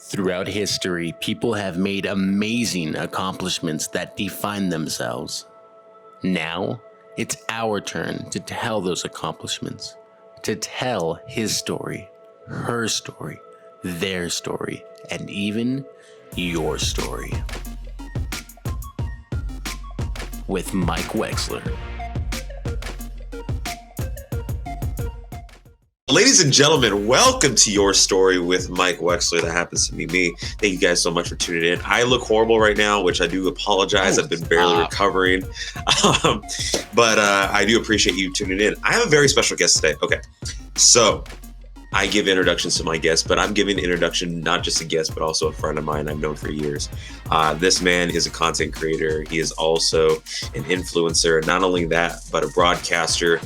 Throughout history, people have made amazing accomplishments that define themselves. Now, it's our turn to tell those accomplishments, to tell his story, her story, their story, and even your story. With Mike Wexler. Ladies and gentlemen, welcome to Your Story with Mike Wexler. That happens to be me. Thank you guys so much for tuning in. I look horrible right now, which I do apologize. I've been barely recovering. But I do appreciate you tuning in. I have a very special guest today. Okay, so I give introductions to my guests, but I'm giving introduction not just a guest, but also a friend of mine I've known for years. This man is a content creator. He is also an influencer. Not only that, but a broadcaster.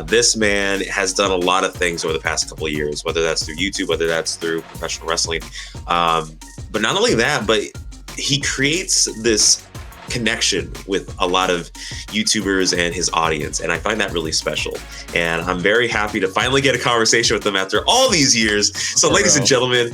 This man has done a lot of things over the past couple of years, whether that's through YouTube, whether that's through professional wrestling. But not only that, but he creates this connection with a lot of YouTubers and his audience. And I find that really special. And I'm very happy to finally get a conversation with him after all these years. So ladies and gentlemen,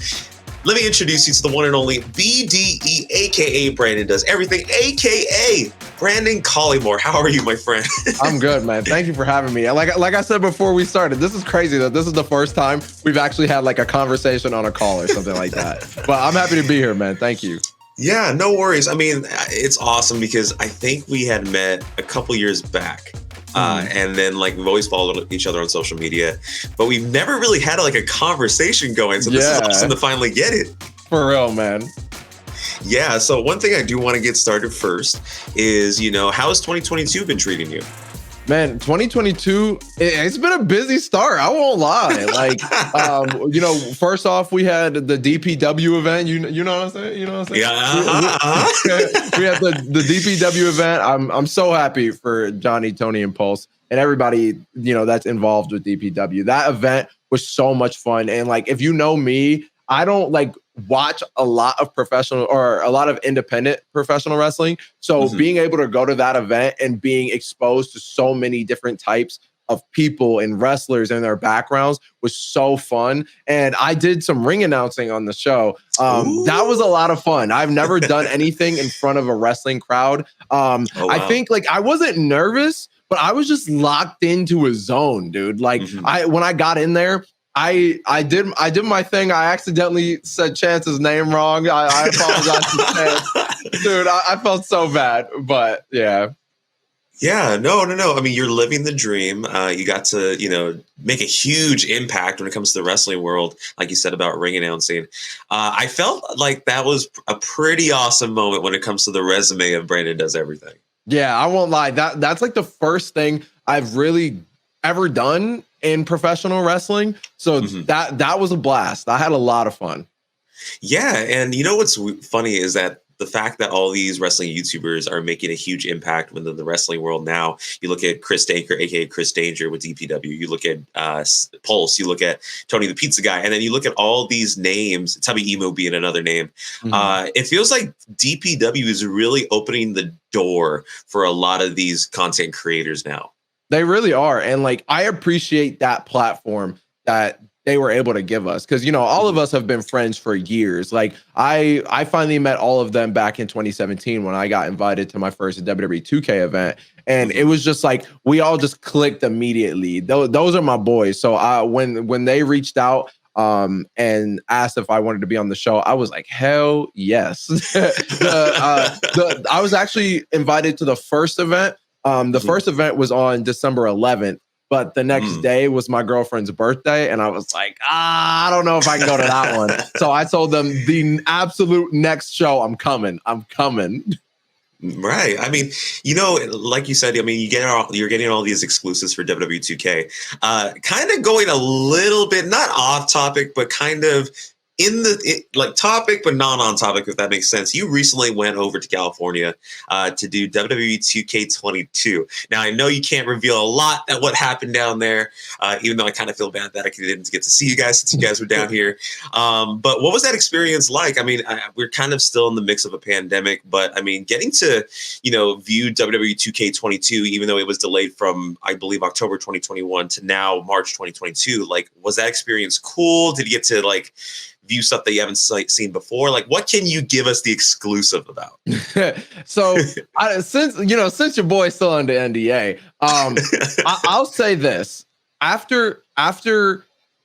let me introduce you to the one and only BDE, aka Brandon Does Everything, aka Brandon Collymore. How are you, my friend? I'm good, man. Thank you for having me. Like I said before we started, this is crazy that this is the first time we've actually had like a conversation on a call or something like that. But I'm happy to be here, man. Thank you. Yeah, no worries. I mean, it's awesome because I think we had met a couple years back. And then like we've always followed each other on social media, but we've never really had like a conversation going. So this is awesome to finally get it. For real, man. Yeah. So one thing I do want to get started first is, how has 2022 been treating you? Man, 2022, it's been a busy start. I won't lie. Like, first off, we had the DPW event. You know what I'm saying? Yeah. We had the DPW event. I'm so happy for Johnny, Tony, and Pulse and everybody, that's involved with DPW. That event was so much fun. And like, if you know me, I don't like watch a lot of professional or a lot of independent professional wrestling. So being able to go to that event and being exposed to so many different types of people and wrestlers and their backgrounds was so fun. And I did some ring announcing on the show. That was a lot of fun. I've never done anything in front of a wrestling crowd. Wow. I think like I wasn't nervous, but I was just locked into a zone, dude. Like when I got in there, I did my thing. I accidentally said Chance's name wrong. I apologize to Chance. Dude, I felt so bad, but yeah. Yeah, no. I mean, you're living the dream. You got to, make a huge impact when it comes to the wrestling world, like you said about ring announcing. I felt like that was a pretty awesome moment when it comes to the resume of Brandon Does Everything. Yeah, I won't lie. That's like the first thing I've really ever done in professional wrestling. So that was a blast. I had a lot of fun. Yeah. And what's funny is that the fact that all these wrestling YouTubers are making a huge impact within the wrestling world now. You look at Chris Denker, aka Chris Danger with DPW. You look at Pulse. You look at Tony the Pizza Guy. And then you look at all these names, Tubby Emo being another name. It feels like DPW is really opening the door for a lot of these content creators now. They really are. And like, I appreciate that platform that they were able to give us. Cause all of us have been friends for years. Like I finally met all of them back in 2017 when I got invited to my first WWE 2K event. And it was just like, we all just clicked immediately. Those are my boys. So when they reached out, and asked if I wanted to be on the show, I was like, hell yes. I was actually invited to the first event. The first event was on December 11th, but the next day was my girlfriend's birthday. And I was like, I don't know if I can go to that one. So I told them the absolute next show, I'm coming. Right. I mean, like you said, I mean, you're getting all these exclusives for WWE 2K. Kind of going a little bit, not off topic, but kind of like topic, but not on topic, if that makes sense. You recently went over to California to do WWE 2K22. Now, I know you can't reveal a lot at what happened down there, even though I kind of feel bad that I didn't get to see you guys since you guys were down here. But what was that experience like? I mean, we're kind of still in the mix of a pandemic, but I mean, getting to, view WWE 2K22, even though it was delayed from, I believe, October 2021 to now March 2022, like, was that experience cool? Did you get to view stuff that you haven't seen before? Like, what can you give us the exclusive about? So since your boy's still under NDA, I'll say this. After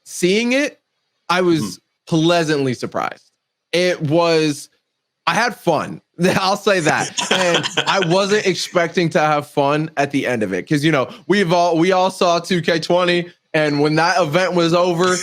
seeing it, I was pleasantly surprised. I had fun. I'll say that. And I wasn't expecting to have fun at the end of it. Cause we all saw 2K20. And when that event was over,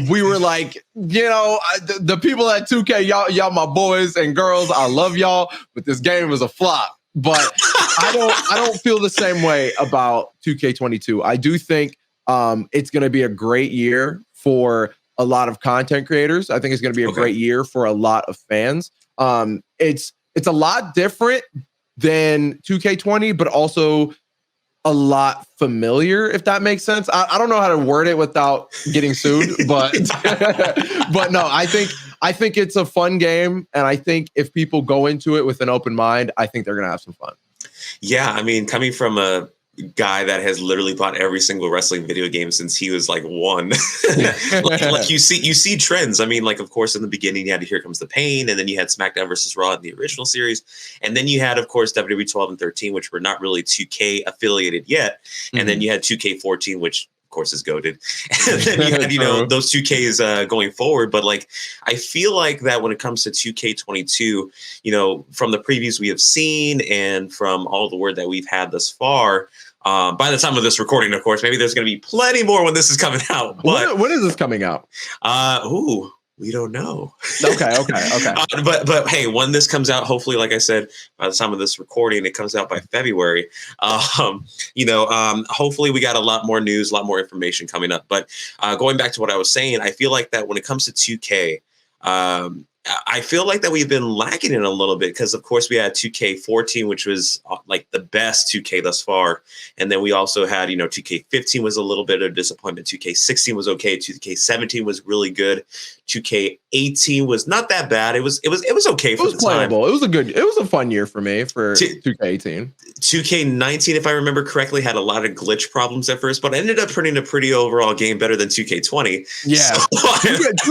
we were like, the people at 2K, y'all my boys and girls, I love y'all, but this game was a flop. But I don't feel the same way about 2K22. I do think it's going to be a great year for a lot of content creators. I think it's going to be a great year for a lot of fans. It's a lot different than 2K20, but also a lot familiar, if that makes sense. I don't know how to word it without getting sued, but but no, I think it's a fun game, and I think if people go into it with an open mind, I think they're gonna have some fun. Yeah, I mean, coming from a guy that has literally bought every single wrestling video game since he was like 1. like you see trends. I mean, like, of course, in the beginning you had Here Comes the Pain, and then you had SmackDown versus Raw in the original series, and then you had, of course, WWE 12 and 13, which were not really 2K affiliated yet, and then you had 2K14, which of course is goated, and then you had those 2Ks going forward. But like, I feel like that when it comes to 2K22, from the previews we have seen and from all the word that we've had thus far, by the time of this recording, of course, maybe there's going to be plenty more when this is coming out. But when is this coming out? We don't know. Okay. But hey, when this comes out, hopefully, like I said, by the time of this recording, it comes out by February. Hopefully we got a lot more news, a lot more information coming up. But going back to what I was saying, I feel like that when it comes to 2K, I feel like that we've been lacking in a little bit because, of course, we had 2K14, which was like the best 2K thus far. And then we also had, 2K15 was a little bit of disappointment. 2K16 was okay. 2K17 was really good. 2K18 was not that bad. It was okay for the playable. time. It was a fun year for me for 2K18. 2K19, if I remember correctly, had a lot of glitch problems at first, but ended up putting a pretty overall game better than 2K20. Yeah. So,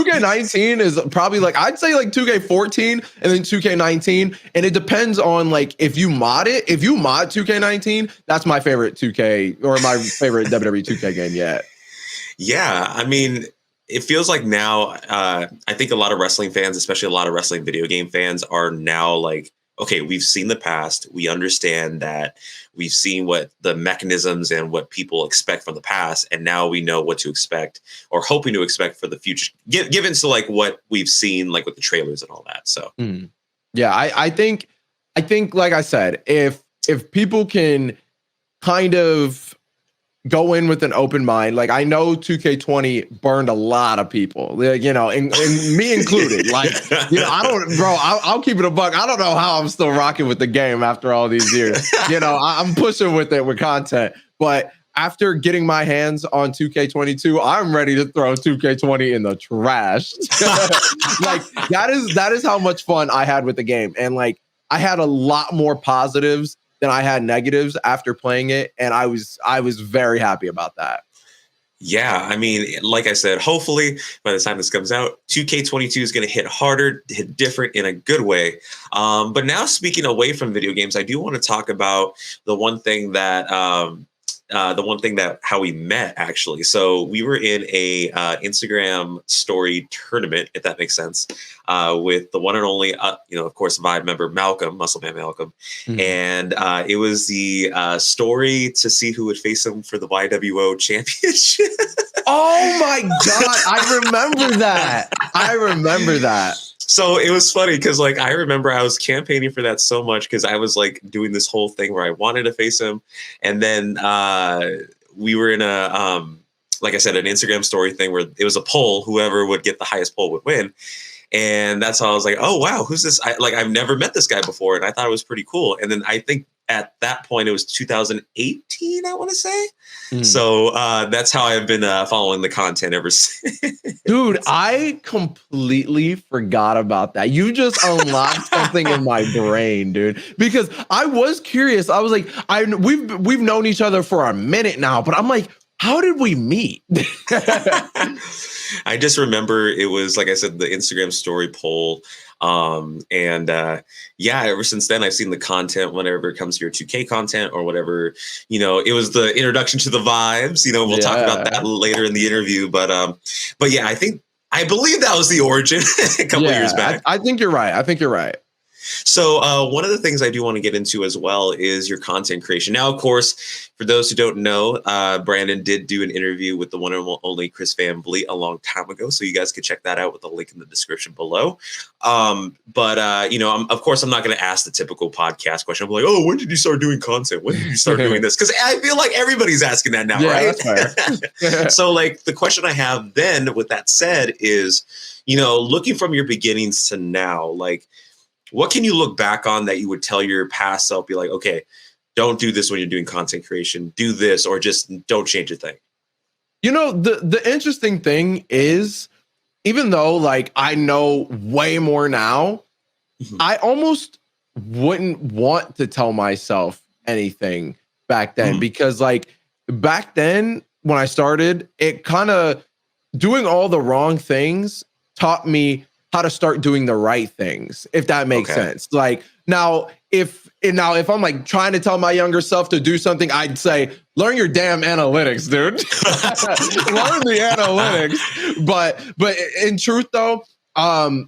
2K19 is probably I'd say 2K14 and then 2K19. And it depends on if you mod it. If you mod 2K19, that's my favorite 2K or my favorite WWE 2K game yet. Yeah. I mean, it feels like now, I think a lot of wrestling fans, especially a lot of wrestling video game fans, are now like, okay, we've seen the past. We understand that we've seen what the mechanisms and what people expect from the past. And now we know what to expect or hoping to expect for the future, given to what we've seen, with the trailers and all that. So, yeah, I think, like I said, if people can kind of go in with an open mind, I know 2K20 burned a lot of people, and me included. I'll keep it a buck. I don't know how I'm still rocking with the game after all these years. I'm pushing with it with content, but after getting my hands on 2K22, I'm ready to throw 2K20 in the trash. that is how much fun I had with the game, and I had a lot more positives than I had negatives after playing it, and I was very happy about that. Yeah, I mean, like I said, hopefully by the time this comes out, 2K22 is going to hit harder, hit different in a good way. But now, speaking away from video games, I do want to talk about the one thing that how we met, actually. So we were in a Instagram story tournament, if that makes sense, with the one and only, of course, VYBE member Malcolm, Muscle Man Malcolm. And it was the story to see who would face him for the YWO championship. Oh my God. I remember that. So it was funny because I remember I was campaigning for that so much because I was doing this whole thing where I wanted to face him. And then we were in a, like I said, an Instagram story thing where it was a poll. Whoever would get the highest poll would win. And that's how I was like, oh, wow, who's this? I've never met this guy before. And I thought it was pretty cool. And then I think at that point, it was 2018, I want to say. So that's how I've been following the content ever since. Dude, I completely forgot about that. You just unlocked something in my brain, dude. Because I was curious. I was like, we've known each other for a minute now, but I'm like, how did we meet? I just remember it was, like I said, the Instagram story poll. Yeah, ever since then, I've seen the content whenever it comes to your 2K content or whatever. It was the introduction to the vibes. We'll talk about that later in the interview. But yeah, I believe that was the origin a couple of years back. I think you're right. So one of the things I do want to get into as well is your content creation. Now, of course, for those who don't know, Brandon did do an interview with the one and only Chris Van Vliet a long time ago. So you guys can check that out with the link in the description below. But of course, I'm not going to ask the typical podcast question. I'm like, oh, when did you start doing content? When did you start doing this? Because I feel like everybody's asking that now, right? That's fair. So like the question I have then with that said is, looking from your beginnings to now, like, what can you look back on that you would tell your past self, be like, okay, don't do this when you're doing content creation, do this, or just don't change a thing? The interesting thing is, even though like I know way more now, I almost wouldn't want to tell myself anything back then, because like back then when I started, it kind of doing all the wrong things taught me how to start doing the right things, if that makes sense. Like now if I'm like trying to tell my younger self to do something, I'd say, learn your damn analytics, dude. Learn the analytics. But in truth though, I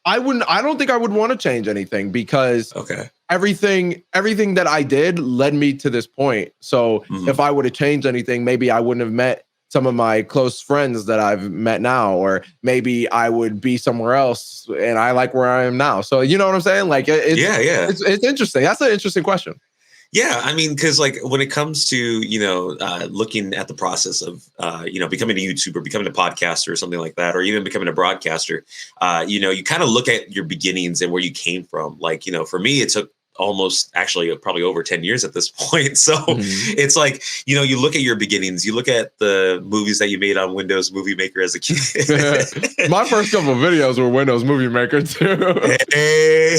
don't think I would want to change anything, because everything that I did led me to this point. So if I would have changed anything, maybe I wouldn't have met some of my close friends that I've met now, or maybe I would be somewhere else and I like where I am now. So you know what I'm saying? Like it's interesting. That's an interesting question. Yeah, I mean, because like when it comes to looking at the process of becoming a YouTuber, becoming a podcaster, or something like that, or even becoming a broadcaster, you kind of look at your beginnings and where you came from. Like for me, it took almost actually probably over 10 years at this point. So it's like, you look at your beginnings, you look at the movies that you made on Windows Movie Maker as a kid. My first couple of videos were Windows Movie Maker too. Hey.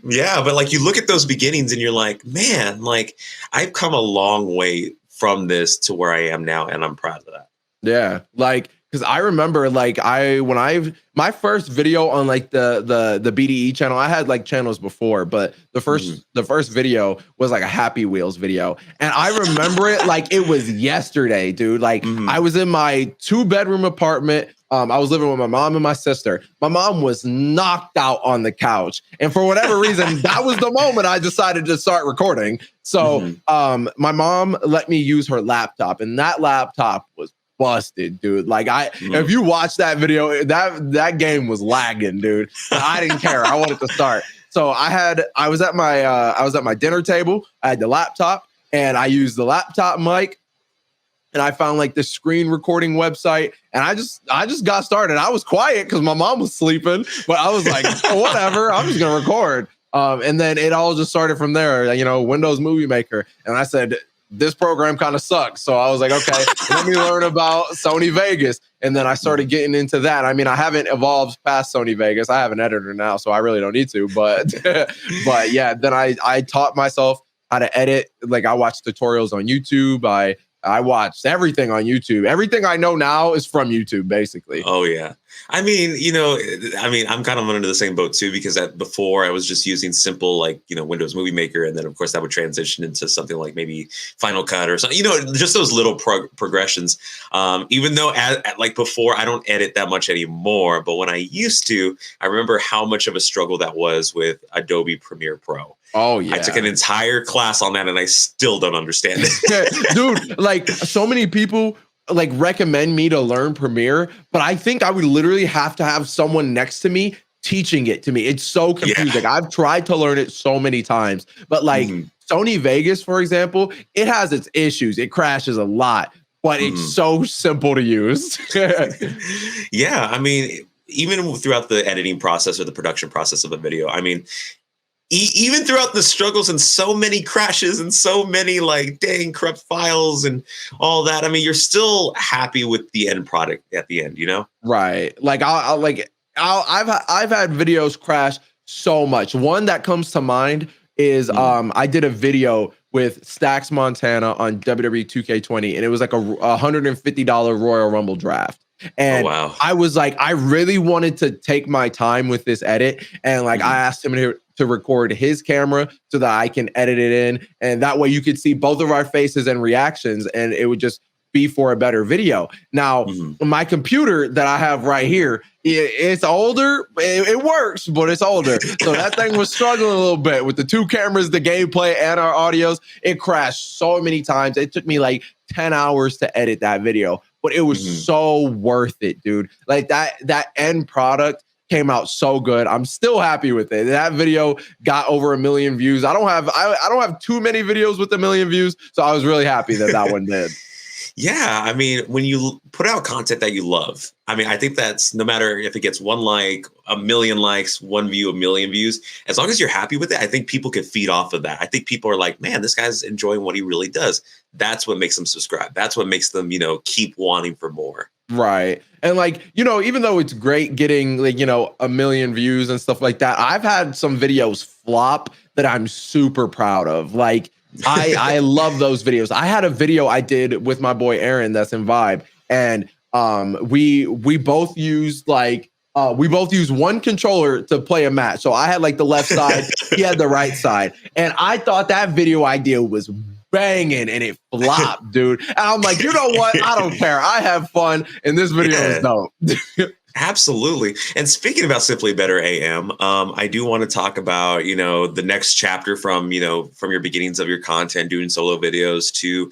Yeah. But like you look at those beginnings and you're like, man, like I've come a long way from this to where I am now. And I'm proud of that. Yeah. Like, because I remember like my first video on like the BDE channel, I had like channels before, but the first video was like a Happy Wheels video. And I remember it like it was yesterday, dude. Like I was in my 2-bedroom apartment. I was living with my mom and my sister. My mom was knocked out on the couch. And for whatever reason, that was the moment I decided to start recording. So my mom let me use her laptop, and that laptop was busted, dude. Like if you watch that video, that game was lagging, dude. I didn't care. I wanted to start. So I was at my dinner table. I had the laptop, and I used the laptop mic, and I found like this screen recording website, and I just got started. I was quiet because my mom was sleeping, but I was like, whatever, I'm just gonna record. And then it all just started from there. Windows Movie Maker, and I said, this program kind of sucks. So I was like, okay, let me learn about Sony Vegas. And then I started getting into that. I mean, I haven't evolved past Sony Vegas. I have an editor now, so I really don't need to. But yeah, then I taught myself how to edit. Like I watched tutorials on YouTube. I watched everything on YouTube. Everything I know now is from YouTube, basically. Oh, yeah. I mean, I'm kind of under the same boat, too, because before I was just using simple, like, Windows Movie Maker. And then, of course, that would transition into something like maybe Final Cut or something, just those little progressions. Even though like before, I don't edit that much anymore. But when I used to, I remember how much of a struggle that was with Adobe Premiere Pro. Oh, yeah. I took an entire class on that and I still don't understand it. Dude, like so many people like recommend me to learn Premiere, but I think I would literally have to have someone next to me teaching it to me. It's so confusing. Yeah. I've tried to learn it so many times, but like Sony Vegas, for example, it has its issues. It crashes a lot, but it's so simple to use. Yeah. I mean, even throughout the editing process or the production process of a video, I mean, even throughout the struggles and so many crashes and so many like dang corrupt files and all that, I mean, you're still happy with the end product at the end, Right. Like I've had videos crash so much. One that comes to mind is I did a video with Stax Montana on WWE 2K20, and it was like a $150 Royal Rumble draft. And I was like, I really wanted to take my time with this edit. And like, I asked him to record his camera so that I can edit it in. And that way you could see both of our faces and reactions, and it would just be for a better video. Now, my computer that I have right here, it's older. It works, but it's older. So that thing was struggling a little bit with the two cameras, the gameplay, and our audios. It crashed so many times. It took me like 10 hours to edit that video, but it was so worth it, dude. Like that end product came out so good. I'm still happy with it. That video got over 1 million views. I don't have too many videos with 1 million views, so I was really happy that one did. Yeah, I mean, when you put out content that you love, I mean, I think that's no matter if it gets 1 like, 1 million likes, 1 view, 1 million views, as long as you're happy with it, I think people can feed off of that. I think people are like, man, this guy's enjoying what he really does. That's what makes them subscribe. That's what makes them, keep wanting for more. Right. And like, even though it's great getting like, 1 million views and stuff like that, I've had some videos flop that I'm super proud of. Like, I love those videos. I had a video I did with my boy Aaron that's in VYBE, and we both used one controller to play a match. So I had like the left side, he had the right side, and I thought that video idea was banging, and it flopped, dude. And I'm like, you know what? I don't care. I have fun, and this video is dope. Absolutely. And speaking about Simply Better AM, I do want to talk about, the next chapter from your beginnings of your content, doing solo videos to,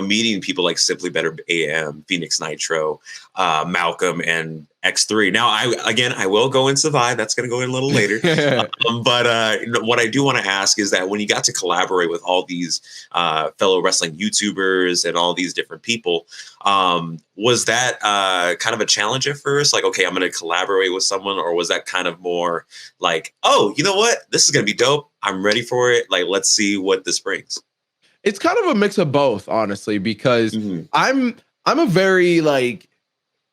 meeting people like Simply Better AM, Phoenix Nitro, Malcolm, and Xthreeee. Now, I will go into VYBE. That's going to go in a little later. But what I do want to ask is that when you got to collaborate with all these fellow wrestling YouTubers and all these different people, was that kind of a challenge at first? Like, okay, I'm going to collaborate with someone, or was that kind of more like, oh, you know what? This is going to be dope. I'm ready for it. Like, let's see what this brings. It's kind of a mix of both, honestly, because I'm a very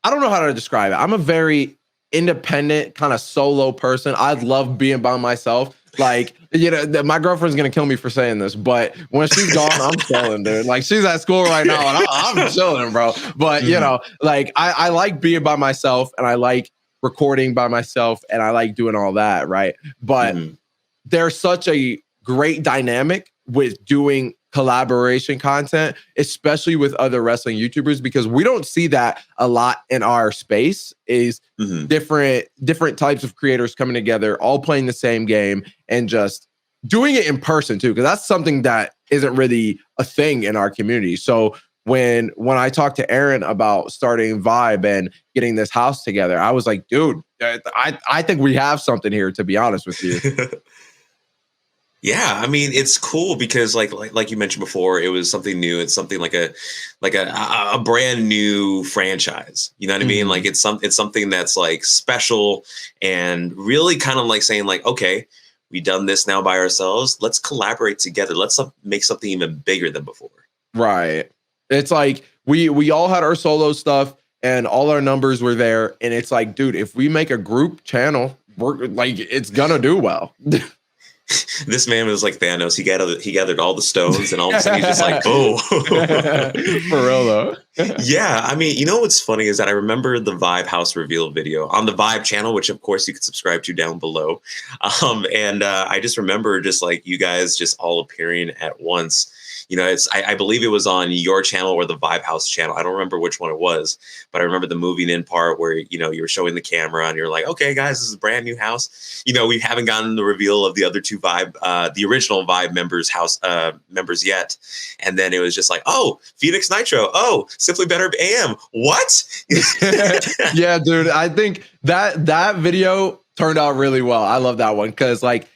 I don't know how to describe it. I'm a very independent kind of solo person. I love being by myself. Like, my girlfriend's going to kill me for saying this, but when she's gone, I'm chilling, dude. Like, she's at school right now and I'm chilling, bro. But, I like being by myself, and I like recording by myself, and I like doing all that, right? But there's such a great dynamic with doing collaboration content, especially with other wrestling YouTubers, because we don't see that a lot in our space. Is different types of creators coming together, all playing the same game, and just doing it in person too, because that's something that isn't really a thing in our community. So when I talked to Aaron about starting VYBE and getting this house together, I was like, dude, I think we have something here, to be honest with you. Yeah, I mean, it's cool because like you mentioned before, it was something new. It's something like a brand new franchise. You know what I mean? Like it's something that's like special, and really kind of like saying like, okay, we've done this now by ourselves. Let's collaborate together. Let's make something even bigger than before. Right. It's like we all had our solo stuff and all our numbers were there, and it's like, dude, if we make a group channel, we're like, it's gonna do well. This man was like Thanos. He gathered all the stones, and all of a sudden he's just like, oh. For real though. Yeah, I mean, you know what's funny is that I remember the VYBE house reveal video on the VYBE channel, which of course you can subscribe to down below. And I just remember just like you guys just all appearing at once. I believe it was on your channel or the VYBE house channel. I don't remember which one it was, but I remember the moving in part where, you were showing the camera and you're like, okay, guys, this is a brand new house. We haven't gotten the reveal of the other two VYBE, the original VYBE members yet. And then it was just like, oh, Phoenix Nitro. Oh, Simply Better AM. What? Yeah, dude, I think that video turned out really well. I love that one because I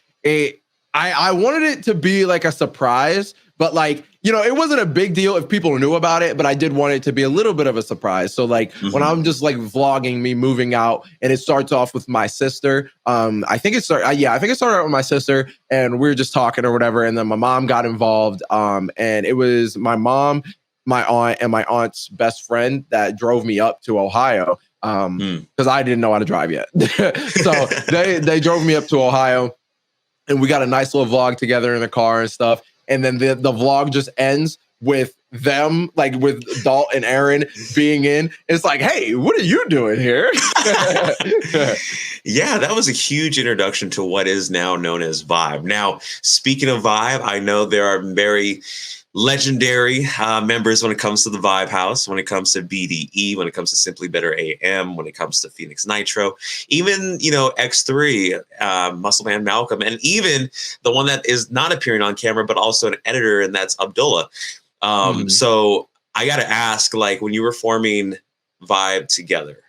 wanted it to be like a surprise. But it wasn't a big deal if people knew about it, but I did want it to be a little bit of a surprise. So when I'm just vlogging me moving out, and it starts off with my sister. I think it started out with my sister, and we were just talking or whatever. And then my mom got involved. And it was my mom, my aunt, and my aunt's best friend that drove me up to Ohio. Because I didn't know how to drive yet. So they drove me up to Ohio, and we got a nice little vlog together in the car and stuff. and then the vlog just ends with them, like with Dalt and Aaron being in. It's like, hey, what are you doing here? Yeah, that was a huge introduction to what is now known as VYBE. Now, speaking of VYBE, I know there are very legendary members when it comes to the VYBE House, when it comes to BDE, when it comes to Simply Better AM, when it comes to Phoenix Nitro, even, Xthreeee, Muscle Man Malcolm, and even the one that is not appearing on camera, but also an editor, and that's Abdullah. So I got to ask, like, when you were forming VYBE together,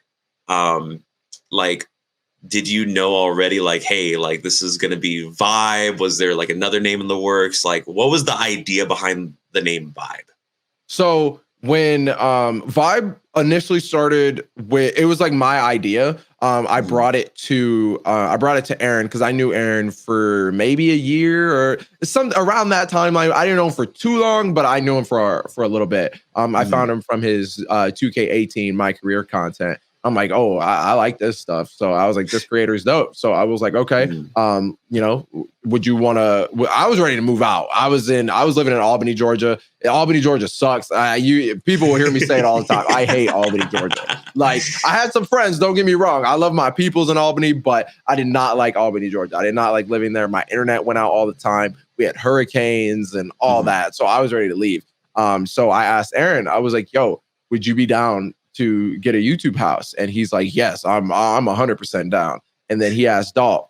like, did you know already, like, hey, like, this is going to be VYBE? Was there like another name in the works? Like, what was the idea behind the name VYBE? So when VYBE initially started with, it was like my idea. I brought it to Aaron because I knew Aaron for maybe a year or some around that time. I didn't know him for too long, but I knew him for a little bit. I found him from his 2K18 My Career content. I'm like, oh, I like this stuff. So I was like, this creator is dope. So I was like, okay, would you want to? I was ready to move out. I was living in Albany, Georgia. Albany, Georgia sucks. People will hear me say it all the time. I hate Albany, Georgia. Like, I had some friends. Don't get me wrong. I love my peoples in Albany, but I did not like Albany, Georgia. I did not like living there. My internet went out all the time. We had hurricanes and all that. So I was ready to leave. So I asked Aaron. I was like, yo, would you be down to get a YouTube house? And he's like, yes, I'm 100% down. And then he asked Dalt.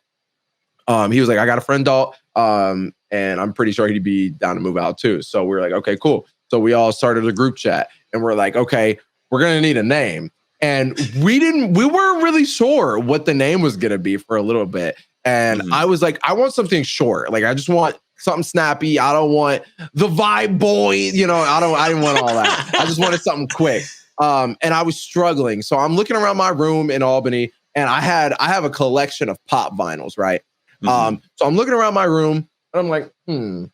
He was like, I got a friend, Dalt, and I'm pretty sure he'd be down to move out too. So we're like, okay, cool. So we all started a group chat, and we're like, okay, we're gonna need a name. And we weren't really sure what the name was gonna be for a little bit. And I was like, I want something short. Like, I just want something snappy. I don't want the VYBE boy. I didn't want all that. I just wanted something quick. And I was struggling. So I'm looking around my room in Albany, and I have a collection of pop vinyls, right? So I'm looking around my room, and I'm like, And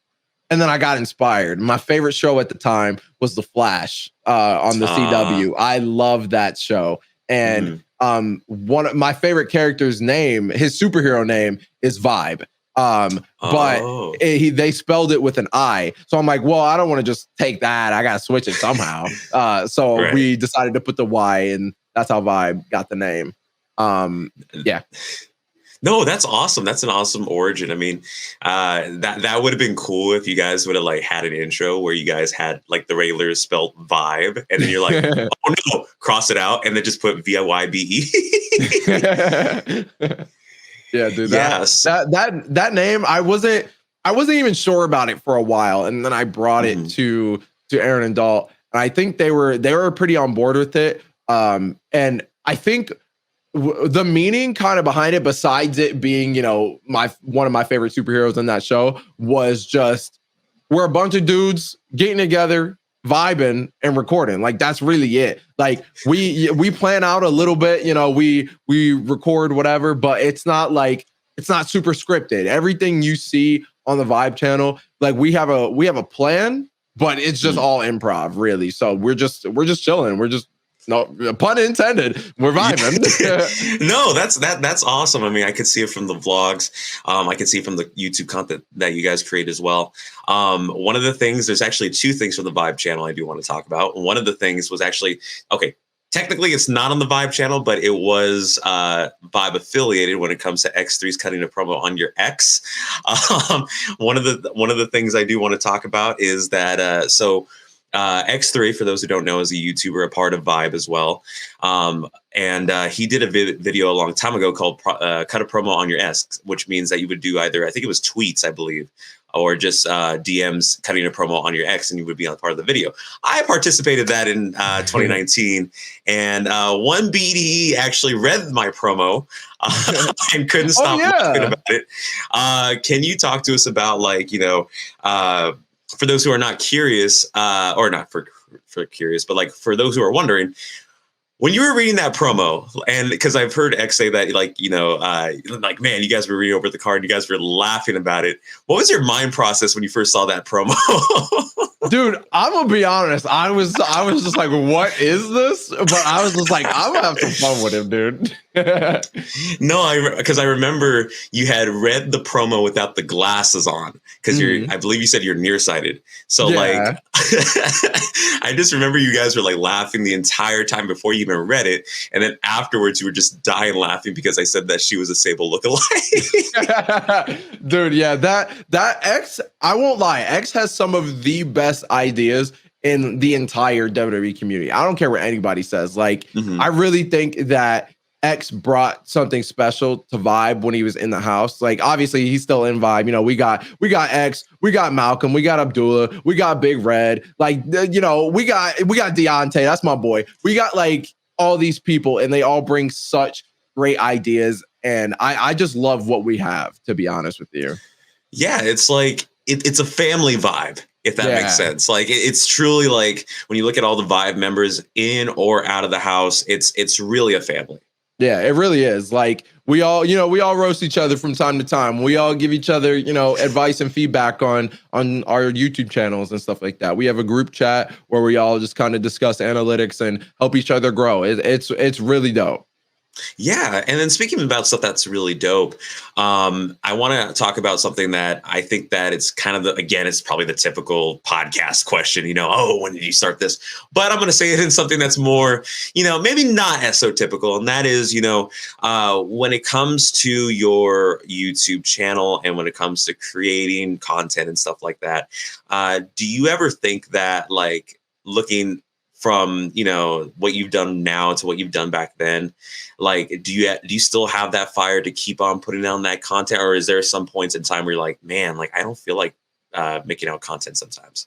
then I got inspired. My favorite show at the time was The Flash on the CW. I loved that show. And one of my favorite characters' name, his superhero name, is VYBE. But they spelled it with an I. So I'm like, well, I don't want to just take that. I got to switch it somehow. So we decided to put the Y, and that's how VYBE got the name. Yeah. No, that's awesome. That's an awesome origin. I mean, that would have been cool if you guys would have like had an intro where you guys had like the regular spelled VYBE, and then you're like, oh no, cross it out, and then just put VYBE. Yeah, dude. That name, I wasn't even sure about it for a while, and then I brought it to Aaron and Dalt, and I think they were pretty on board with it. And I think the meaning kind of behind it, besides it being, one of my favorite superheroes in that show, was just we're a bunch of dudes getting together, vibing and recording. Like, that's really it. Like, we plan out a little bit, we record whatever, but it's not super scripted. Everything you see on the VYBE channel, like, we have a plan, but it's just all improv, really. So we're just chilling. We're just, no pun intended, we're vibing. No, that's awesome. I mean, I could see it from the vlogs. I could see it from the YouTube content that you guys create as well. One of the things, there's actually two things from the VYBE channel I do want to talk about. One of the things was actually, technically it's not on the VYBE channel, but it was VYBE affiliated when it comes to Xthreee's cutting a promo on your X. One of the things I do want to talk about is that Xthreeee, for those who don't know, is a YouTuber, a part of VYBE as well. And he did a video a long time ago called Cut a Promo on Your X, which means that you would do either, I think it was tweets, I believe, or just DMs cutting a promo on your X, and you would be on part of the video. I participated that in 2019, and one BDE actually read my promo and couldn't stop laughing about it. Can you talk to us about, like, for those who are not curious, or not for curious, but like for those who are wondering, when you were reading that promo, and because I've heard X say that, like, man, you guys were reading over the card, you guys were laughing about it. What was your mind process when you first saw that promo? Dude, I'm gonna be honest. I was just like, what is this? But I was just like, I'm gonna have some fun with him, dude. No, because I remember you had read the promo without the glasses on because I believe you said you're nearsighted. So like, I just remember you guys were like laughing the entire time before you even read it. And then afterwards you were just dying laughing because I said that she was a Sable lookalike. Dude, yeah, that X, I won't lie, X has some of the best ideas in the entire WWE community. I don't care what anybody says. Like, I really think that X brought something special to VYBE when he was in the house. Like, obviously he's still in VYBE. You know, we got X, we got Malcolm, we got Abdullah, we got Big Red. Like, you know, we got Deontay. That's my boy. We got like all these people, and they all bring such great ideas. And I just love what we have, to be honest with you. Yeah, it's like it's a family vibe, if that makes sense. Like, it's truly like when you look at all the VYBE members in or out of the house, it's really a family. Yeah, it really is. Like, we all roast each other from time to time. We all give each other, advice and feedback on our YouTube channels and stuff like that. We have a group chat where we all just kind of discuss analytics and help each other grow. It's really dope. Yeah. And then speaking about stuff that's really dope, I want to talk about something that I think that it's kind of it's probably the typical podcast question, oh, when did you start this? But I'm going to say it in something that's more, maybe not as so typical. And that is, when it comes to your YouTube channel and when it comes to creating content and stuff like that, do you ever think that, like, looking from what you've done now to what you've done back then, like, do you still have that fire to keep on putting out that content, or is there some points in time where you're like, man, like, I don't feel like making out content sometimes?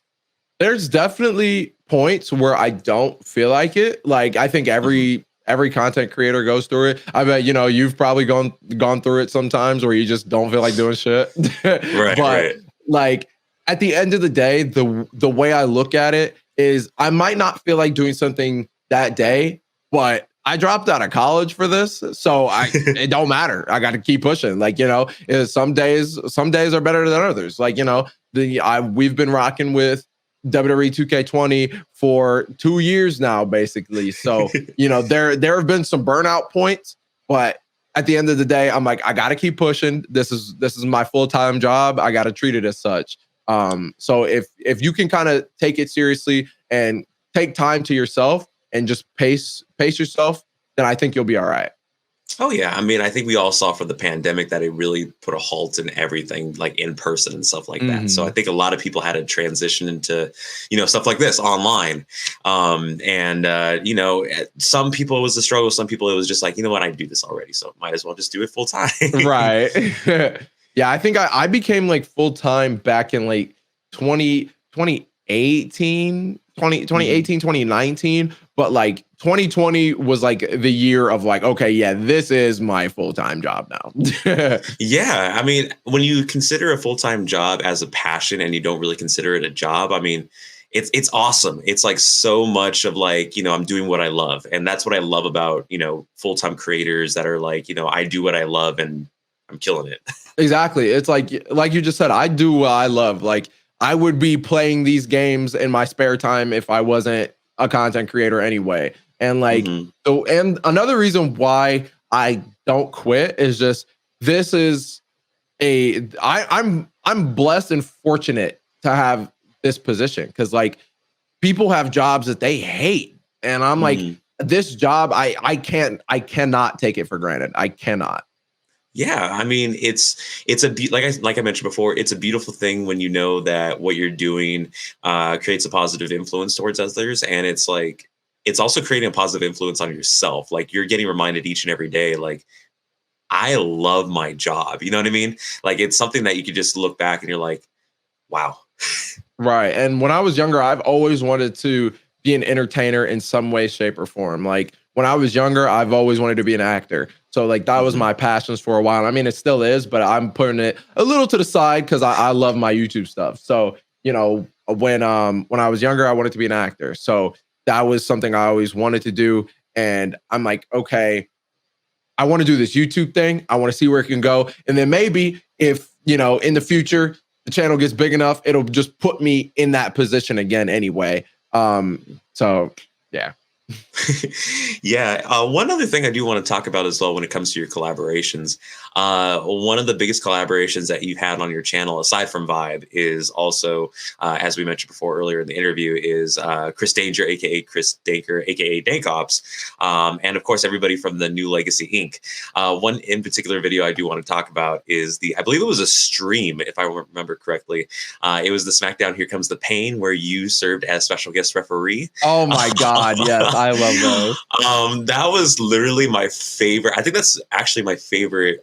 There's definitely points where I don't feel like it. Like, I think every content creator goes through it. I bet you've probably gone through it sometimes where you just don't feel like doing shit. But like, at the end of the day, the way I look at it is I might not feel like doing something that day, but I dropped out of college for this, so it don't matter. I got to keep pushing. Like, some days are better than others. Like, we've been rocking with WWE 2K20 for 2 years now, basically. So, there have been some burnout points, but at the end of the day, I'm like, I got to keep pushing. This is my full-time job. I got to treat it as such. So if you can kind of take it seriously and take time to yourself and just pace yourself, then I think you'll be all right. Oh yeah. I mean, I think we all saw for the pandemic that it really put a halt in everything, like in person and stuff like that. So I think a lot of people had to transition into, stuff like this online. Some people it was a struggle. Some people it was just like, you know what, I do this already, so might as well just do it full time. Right. Yeah, I think I became like full time back in like 2018, 2019, but like 2020 was like the year of like, okay, yeah, this is my full-time job now. Yeah, I mean, when you consider a full-time job as a passion and you don't really consider it a job, I mean, it's awesome. It's like so much of like, I'm doing what I love. And that's what I love about, full-time creators that are like, I do what I love and I'm killing it. Exactly. It's like you just said, I do what I love. Like, I would be playing these games in my spare time if I wasn't a content creator anyway. And like, so, and another reason why I don't quit is just, this is I'm blessed and fortunate to have this position. Cause like, people have jobs that they hate. And I'm like, this job, I cannot take it for granted. I cannot. Yeah, I mean, it's like I mentioned before, it's a beautiful thing when you know that what you're doing creates a positive influence towards others, and it's like it's also creating a positive influence on yourself. Like, you're getting reminded each and every day, like, I love my job. You know what I mean? Like, it's something that you could just look back and you're like, wow. Right. And when I was younger, I've always wanted to be an entertainer in some way, shape, or form. Like, when I was younger, I've always wanted to be an actor. So like, that was my passions for a while. I mean, it still is, but I'm putting it a little to the side because I love my YouTube stuff. So, when I was younger, I wanted to be an actor. So that was something I always wanted to do. And I'm like, okay, I want to do this YouTube thing. I want to see where it can go. And then maybe if, in the future, the channel gets big enough, it'll just put me in that position again anyway. So yeah. Yeah. One other thing I do want to talk about as well when it comes to your collaborations. One of the biggest collaborations that you've had on your channel, aside from VYBE, is also, as we mentioned before earlier in the interview, is Chris Danger, aka Chris Denker, aka DenkOps, and of course everybody from the New Legacy Inc. One in particular video I do want to talk about is I believe it was a stream, if I remember correctly. It was the SmackDown Here Comes the Pain, where you served as special guest referee. Oh my God, yes, I love those. That was literally my favorite. I think that's actually my favorite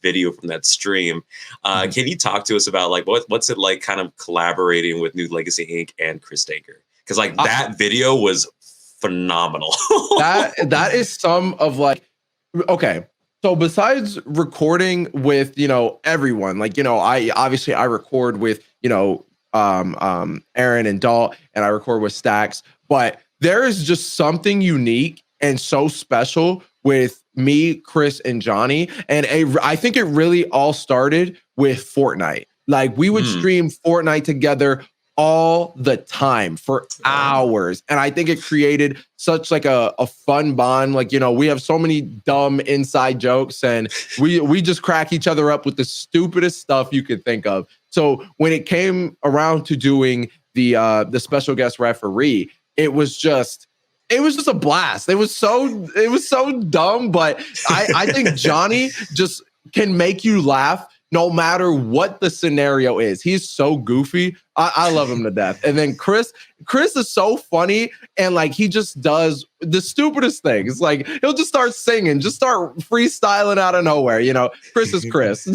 video from that stream. Can you talk to us about like what's it like kind of collaborating with New Legacy Inc. and Chris Denker? Because like that video was phenomenal. that is some of like, okay. So besides recording with, everyone, like, I record with, Aaron and Dalt, and I record with Stacks, but there is just something unique and so special with me, Chris, and Johnny. And I think it really all started with Fortnite. Like we would stream Fortnite together all the time for hours. And I think it created such like a fun bond. Like, we have so many dumb inside jokes, and we just crack each other up with the stupidest stuff you could think of. So when it came around to doing the special guest referee, it was just a blast. It was so dumb, but I think Johnny just can make you laugh no matter what the scenario is. He's so goofy. I love him to death. And then Chris is so funny, and like he just does the stupidest things. Like he'll just start singing, just start freestyling out of nowhere. Chris is Chris.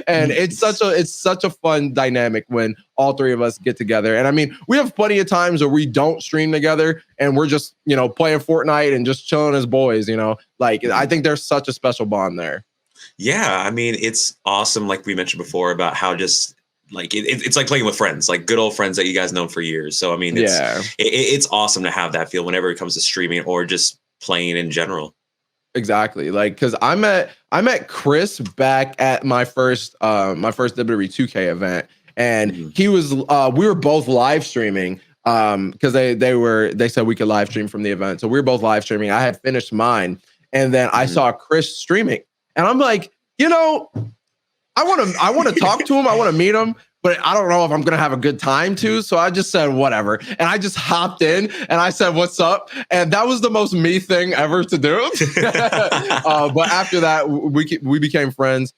And it's such a fun dynamic when all three of us get together. And I mean, we have plenty of times where we don't stream together and we're just, playing Fortnite and just chilling as boys, Like I think there's such a special bond there. Yeah, I mean, it's awesome. Like we mentioned before about how just like it's like playing with friends, like good old friends that you guys know for years. So I mean, it's awesome to have that feel whenever it comes to streaming or just playing in general. Exactly, like because I met Chris back at my first WWE 2K event, and he was we were both live streaming because they said we could live stream from the event, so we were both live streaming. I had finished mine, and then I saw Chris streaming. And I'm like, I want to talk to him. I want to meet him, but I don't know if I'm going to have a good time too. So I just said, whatever. And I just hopped in and I said, what's up? And that was the most me thing ever to do. But after that, we became friends.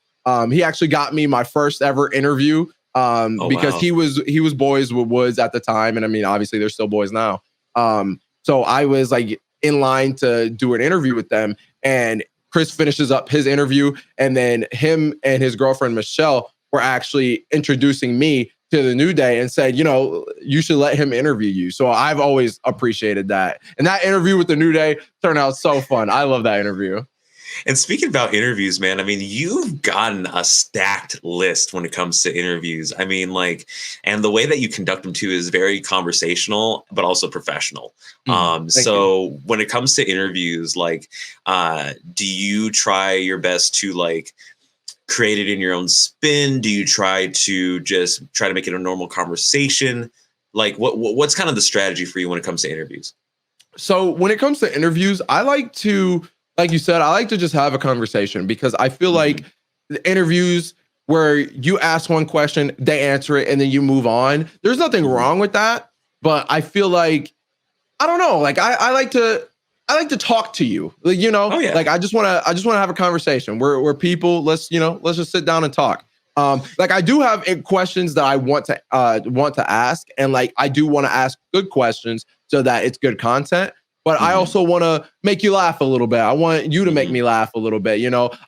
He actually got me my first ever interview because he was boys with Woods at the time. And I mean, obviously they're still boys now. So I was like in line to do an interview with them, and Chris finishes up his interview, and then him and his girlfriend, Michelle, were actually introducing me to the New Day and said, you should let him interview you. So I've always appreciated that. And that interview with the New Day turned out so fun. I love that interview. And speaking about interviews, man, I mean, you've gotten a stacked list when it comes to interviews. I mean, like, and the way that you conduct them too is very conversational, but also professional. So when it comes to interviews, like, do you try your best to like create it in your own spin? Do you try to make it a normal conversation? Like, what's kind of the strategy for you when it comes to interviews? So when it comes to interviews, I like to, like you said, I like to just have a conversation, because I feel like the interviews where you ask one question, they answer it, and then you move on. There's nothing wrong with that, but I feel like, I don't know, like I like to talk to you, like, like I just want to have a conversation. We're people. Let's just sit down and talk. Like I do have questions that I want to ask, and like I do want to ask good questions so that it's good content. But I also want to make you laugh a little bit. I want you to make me laugh a little bit.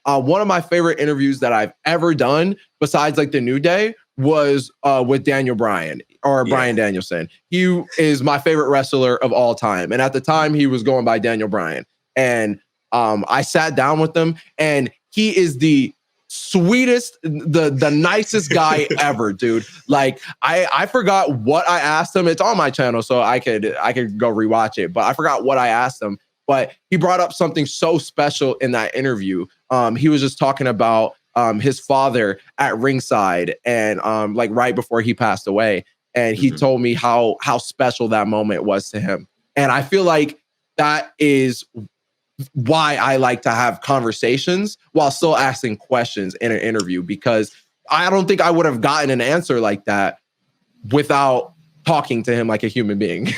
One of my favorite interviews that I've ever done, besides like the New Day, was with Daniel Bryan, or Bryan Danielson. He is my favorite wrestler of all time. And at the time, he was going by Daniel Bryan. And I sat down with him, and he is the sweetest, the nicest guy ever, dude. Like I forgot what I asked him. It's on my channel, so I could go rewatch it, but I forgot what I asked him. But he brought up something so special in that interview. He was just talking about his father at ringside, and like right before he passed away, and he told me how special that moment was to him. And I feel like that is why I like to have conversations while still asking questions in an interview, because I don't think I would have gotten an answer like that without talking to him like a human being.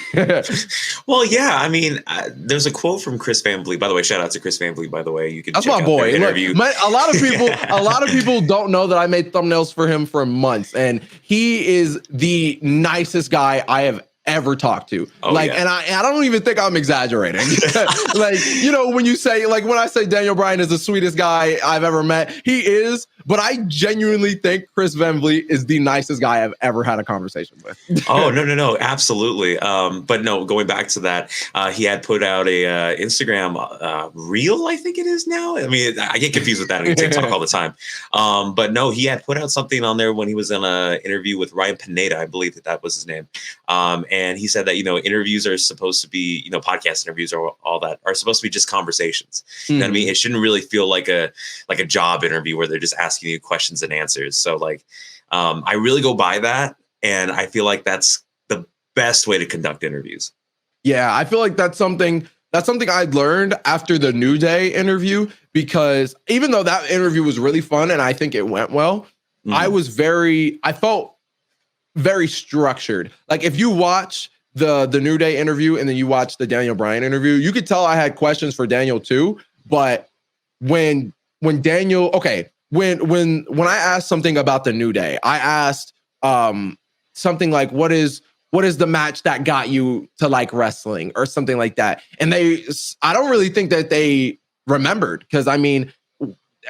Well, yeah, I mean, there's a quote from Chris Van Vliet. By the way, shout out to Chris Van Vliet. By the way, you can That's check my out boy. their interview. Look, a lot of people don't know that I made thumbnails for him for months, and he is the nicest guy I have ever talked to. And I don't even think I'm exaggerating. Like, you know, when you say, like, when I say Daniel Bryan is the sweetest guy I've ever met, he is, but I genuinely think Chris Van Vliet is the nicest guy I've ever had a conversation with. Oh, no, absolutely. But no, going back to that, he had put out a Instagram reel, I think it is now. I mean, I get confused with that on TikTok all the time. But no, he had put out something on there when he was in an interview with Ryan Pineda, I believe that was his name. And he said that, you know, interviews are supposed to be, you know, podcast interviews or all that are supposed to be just conversations. You know what I mean? It shouldn't really feel like a job interview where they're just asking you questions and answers. So like, I really go by that. And I feel like that's the best way to conduct interviews. Yeah, I feel like that's something I learned after the New Day interview, because even though that interview was really fun and I think it went well, I felt very structured. Like if you watch the New Day interview and then you watch the Daniel Bryan interview, you could tell I had questions for Daniel too. But when Daniel, when I asked something about the New Day, I asked something like, what is the match that got you to like wrestling or something like that? And I don't really think that they remembered, because I mean,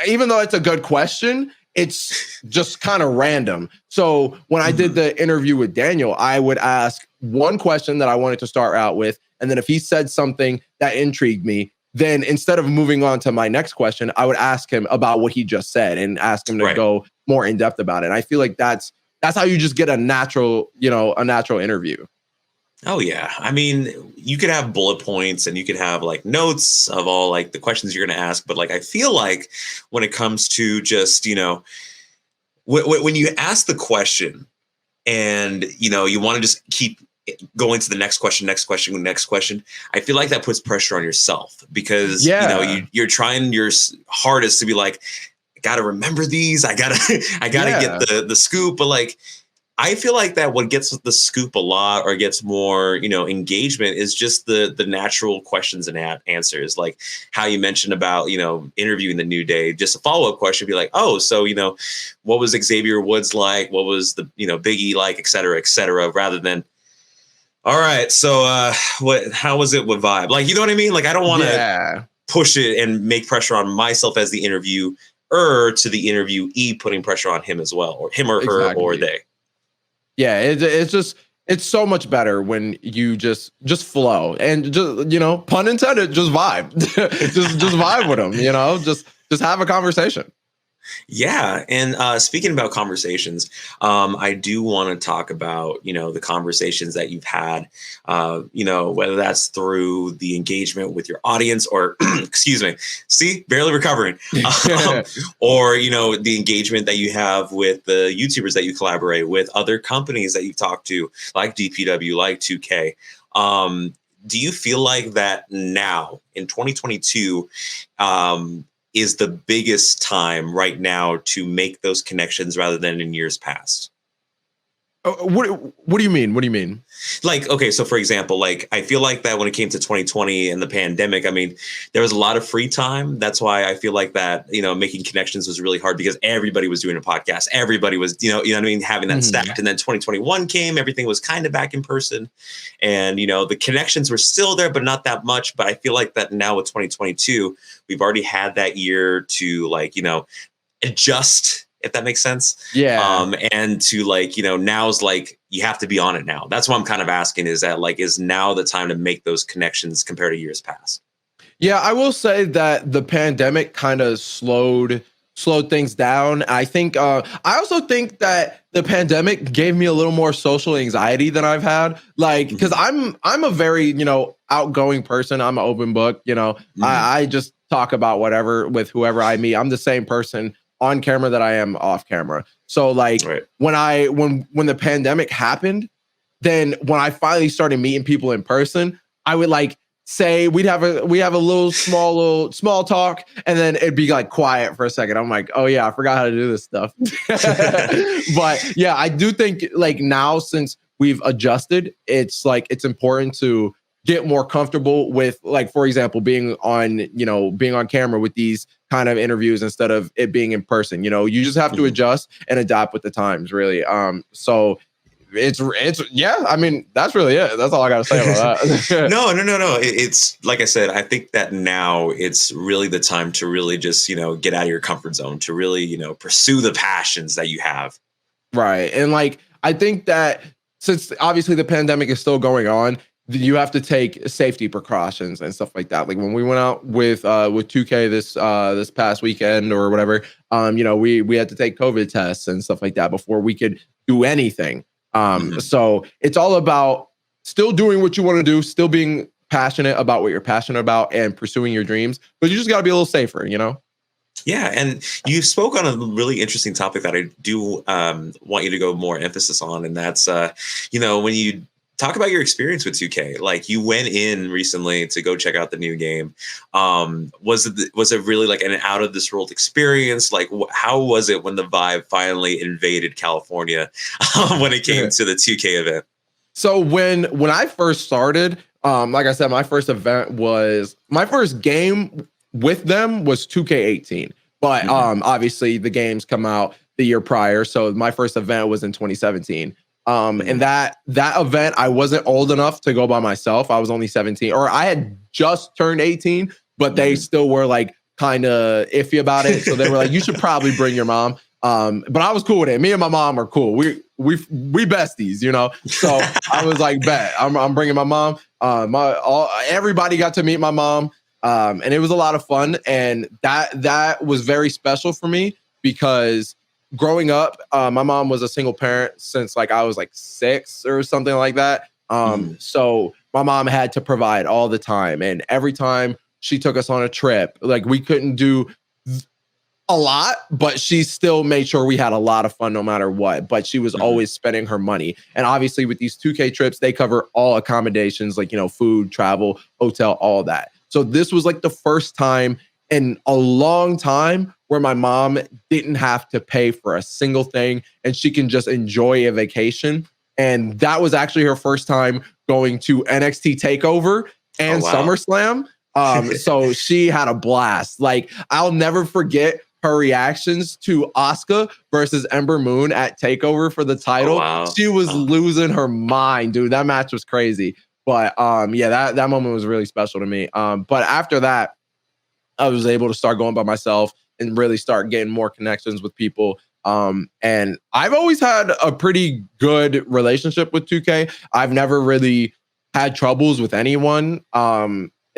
even though it's a good question, it's just kind of random. So when I did the interview with Daniel, I would ask one question that I wanted to start out with. And then if he said something that intrigued me, then instead of moving on to my next question, I would ask him about what he just said and ask him to go more in depth about it. And I feel like that's how you just get a natural interview. Oh, yeah. I mean, you could have bullet points and you could have like notes of all like the questions you're going to ask. But like, I feel like when it comes to just, you know, when you ask the question and, you know, you want to just keep going to the next question, I feel like that puts pressure on yourself, because, you know, you're trying your hardest to be like, I got to remember these. I gotta get the scoop. But like, I feel like that what gets the scoop a lot or gets more, you know, engagement is just the natural questions and answers, like how you mentioned about, you know, interviewing the New Day. Just a follow-up question, be like, oh, so, you know, what was Xavier Woods like? What was the, you know, Big E like, et cetera, rather than, all right, so how was it with VYBE? Like, you know what I mean? Like, I don't want to push it and make pressure on myself as the interviewer to the interviewee, putting pressure on him as well, or him or her or they. Yeah, it's so much better when you just flow and just, you know, pun intended, just vibe, just vibe with them, you know, just have a conversation. Yeah. And speaking about conversations, I do want to talk about, you know, the conversations that you've had, you know, whether that's through the engagement with your audience or, excuse me, barely recovering, or, you know, the engagement that you have with the YouTubers that you collaborate with, other companies that you've talked to, like DPW, like 2K. Do you feel like that now in 2022, is the biggest time right now to make those connections rather than in years past? What do you mean? What do you mean? Like, okay, so for example, like I feel like that when it came to 2020 and the pandemic, I mean, there was a lot of free time. That's why I feel like that, you know, making connections was really hard, because everybody was doing a podcast. Everybody was, you know what I mean, having that stacked. And then 2021 came, everything was kind of back in person. And, you know, the connections were still there, but not that much. But I feel like that now with 2022, we've already had that year to, like, you know, adjust, if that makes sense. Yeah. And to, like, you know, now's like, you have to be on it now. That's what I'm kind of asking, is that, like, is now the time to make those connections compared to years past? Yeah, I will say that the pandemic kind of slowed things down. I think, I also think that the pandemic gave me a little more social anxiety than I've had. Like, because I'm a very, you know, outgoing person. I'm an open book, you know, I just talk about whatever with whoever I meet. I'm the same person on camera that I am off camera. So like when the pandemic happened, then when I finally started meeting people in person, I would like we'd have a little small talk, and then it'd be like quiet for a second. I'm like, oh yeah, I forgot how to do this stuff. But yeah, I do think like now, since we've adjusted, it's like it's important to get more comfortable with, like, for example, being on camera with these kind of interviews instead of it being in person. You just have to adjust and adapt with the times, really. So it's yeah, I mean, that's really it. That's all I got to say about that. No. It's like I said, I think that now it's really the time to really just, get out of your comfort zone, to really, pursue the passions that you have. Right. And like, I think that since obviously the pandemic is still going on, you have to take safety precautions and stuff like that. Like when we went out with 2K this past weekend or whatever, we had to take COVID tests and stuff like that before we could do anything. So it's all about still doing what you want to do, still being passionate about what you're passionate about and pursuing your dreams, but you just got to be a little safer, Yeah, and you spoke on a really interesting topic that I do want you to go more emphasis on, and that's when you talk about your experience with 2K. Like, you went in recently to go check out the new game. Was it really like an out of this world experience? Like, how was it when the VYBE finally invaded California when it came to the 2K event? So when I first started, like I said, my first game with them was 2K18. But obviously the games come out the year prior. So my first event was in 2017. And that event, I wasn't old enough to go by myself. I was only 17, or I had just turned 18, but they still were like kind of iffy about it. So they were like, you should probably bring your mom. But I was cool with it. Me and my mom are cool. We besties, So I was like, bet I'm bringing my mom. Everybody got to meet my mom. And it was a lot of fun. And that was very special for me because growing up, my mom was a single parent since like I was like 6 or something like that. So my mom had to provide all the time. And every time she took us on a trip, like we couldn't do a lot, but she still made sure we had a lot of fun no matter what. But she was always spending her money. And obviously with these 2K trips, they cover all accommodations, like, food, travel, hotel, all that. So this was like the first time in a long time where my mom didn't have to pay for a single thing and she can just enjoy a vacation. And that was actually her first time going to NXT TakeOver and SummerSlam. So she had a blast. Like, I'll never forget her reactions to Asuka versus Ember Moon at TakeOver for the title. She was losing her mind, dude. That match was crazy. But that moment was really special to me. But after that, I was able to start going by myself and really start getting more connections with people. And I've always had a pretty good relationship with 2K. I've never really had troubles with anyone.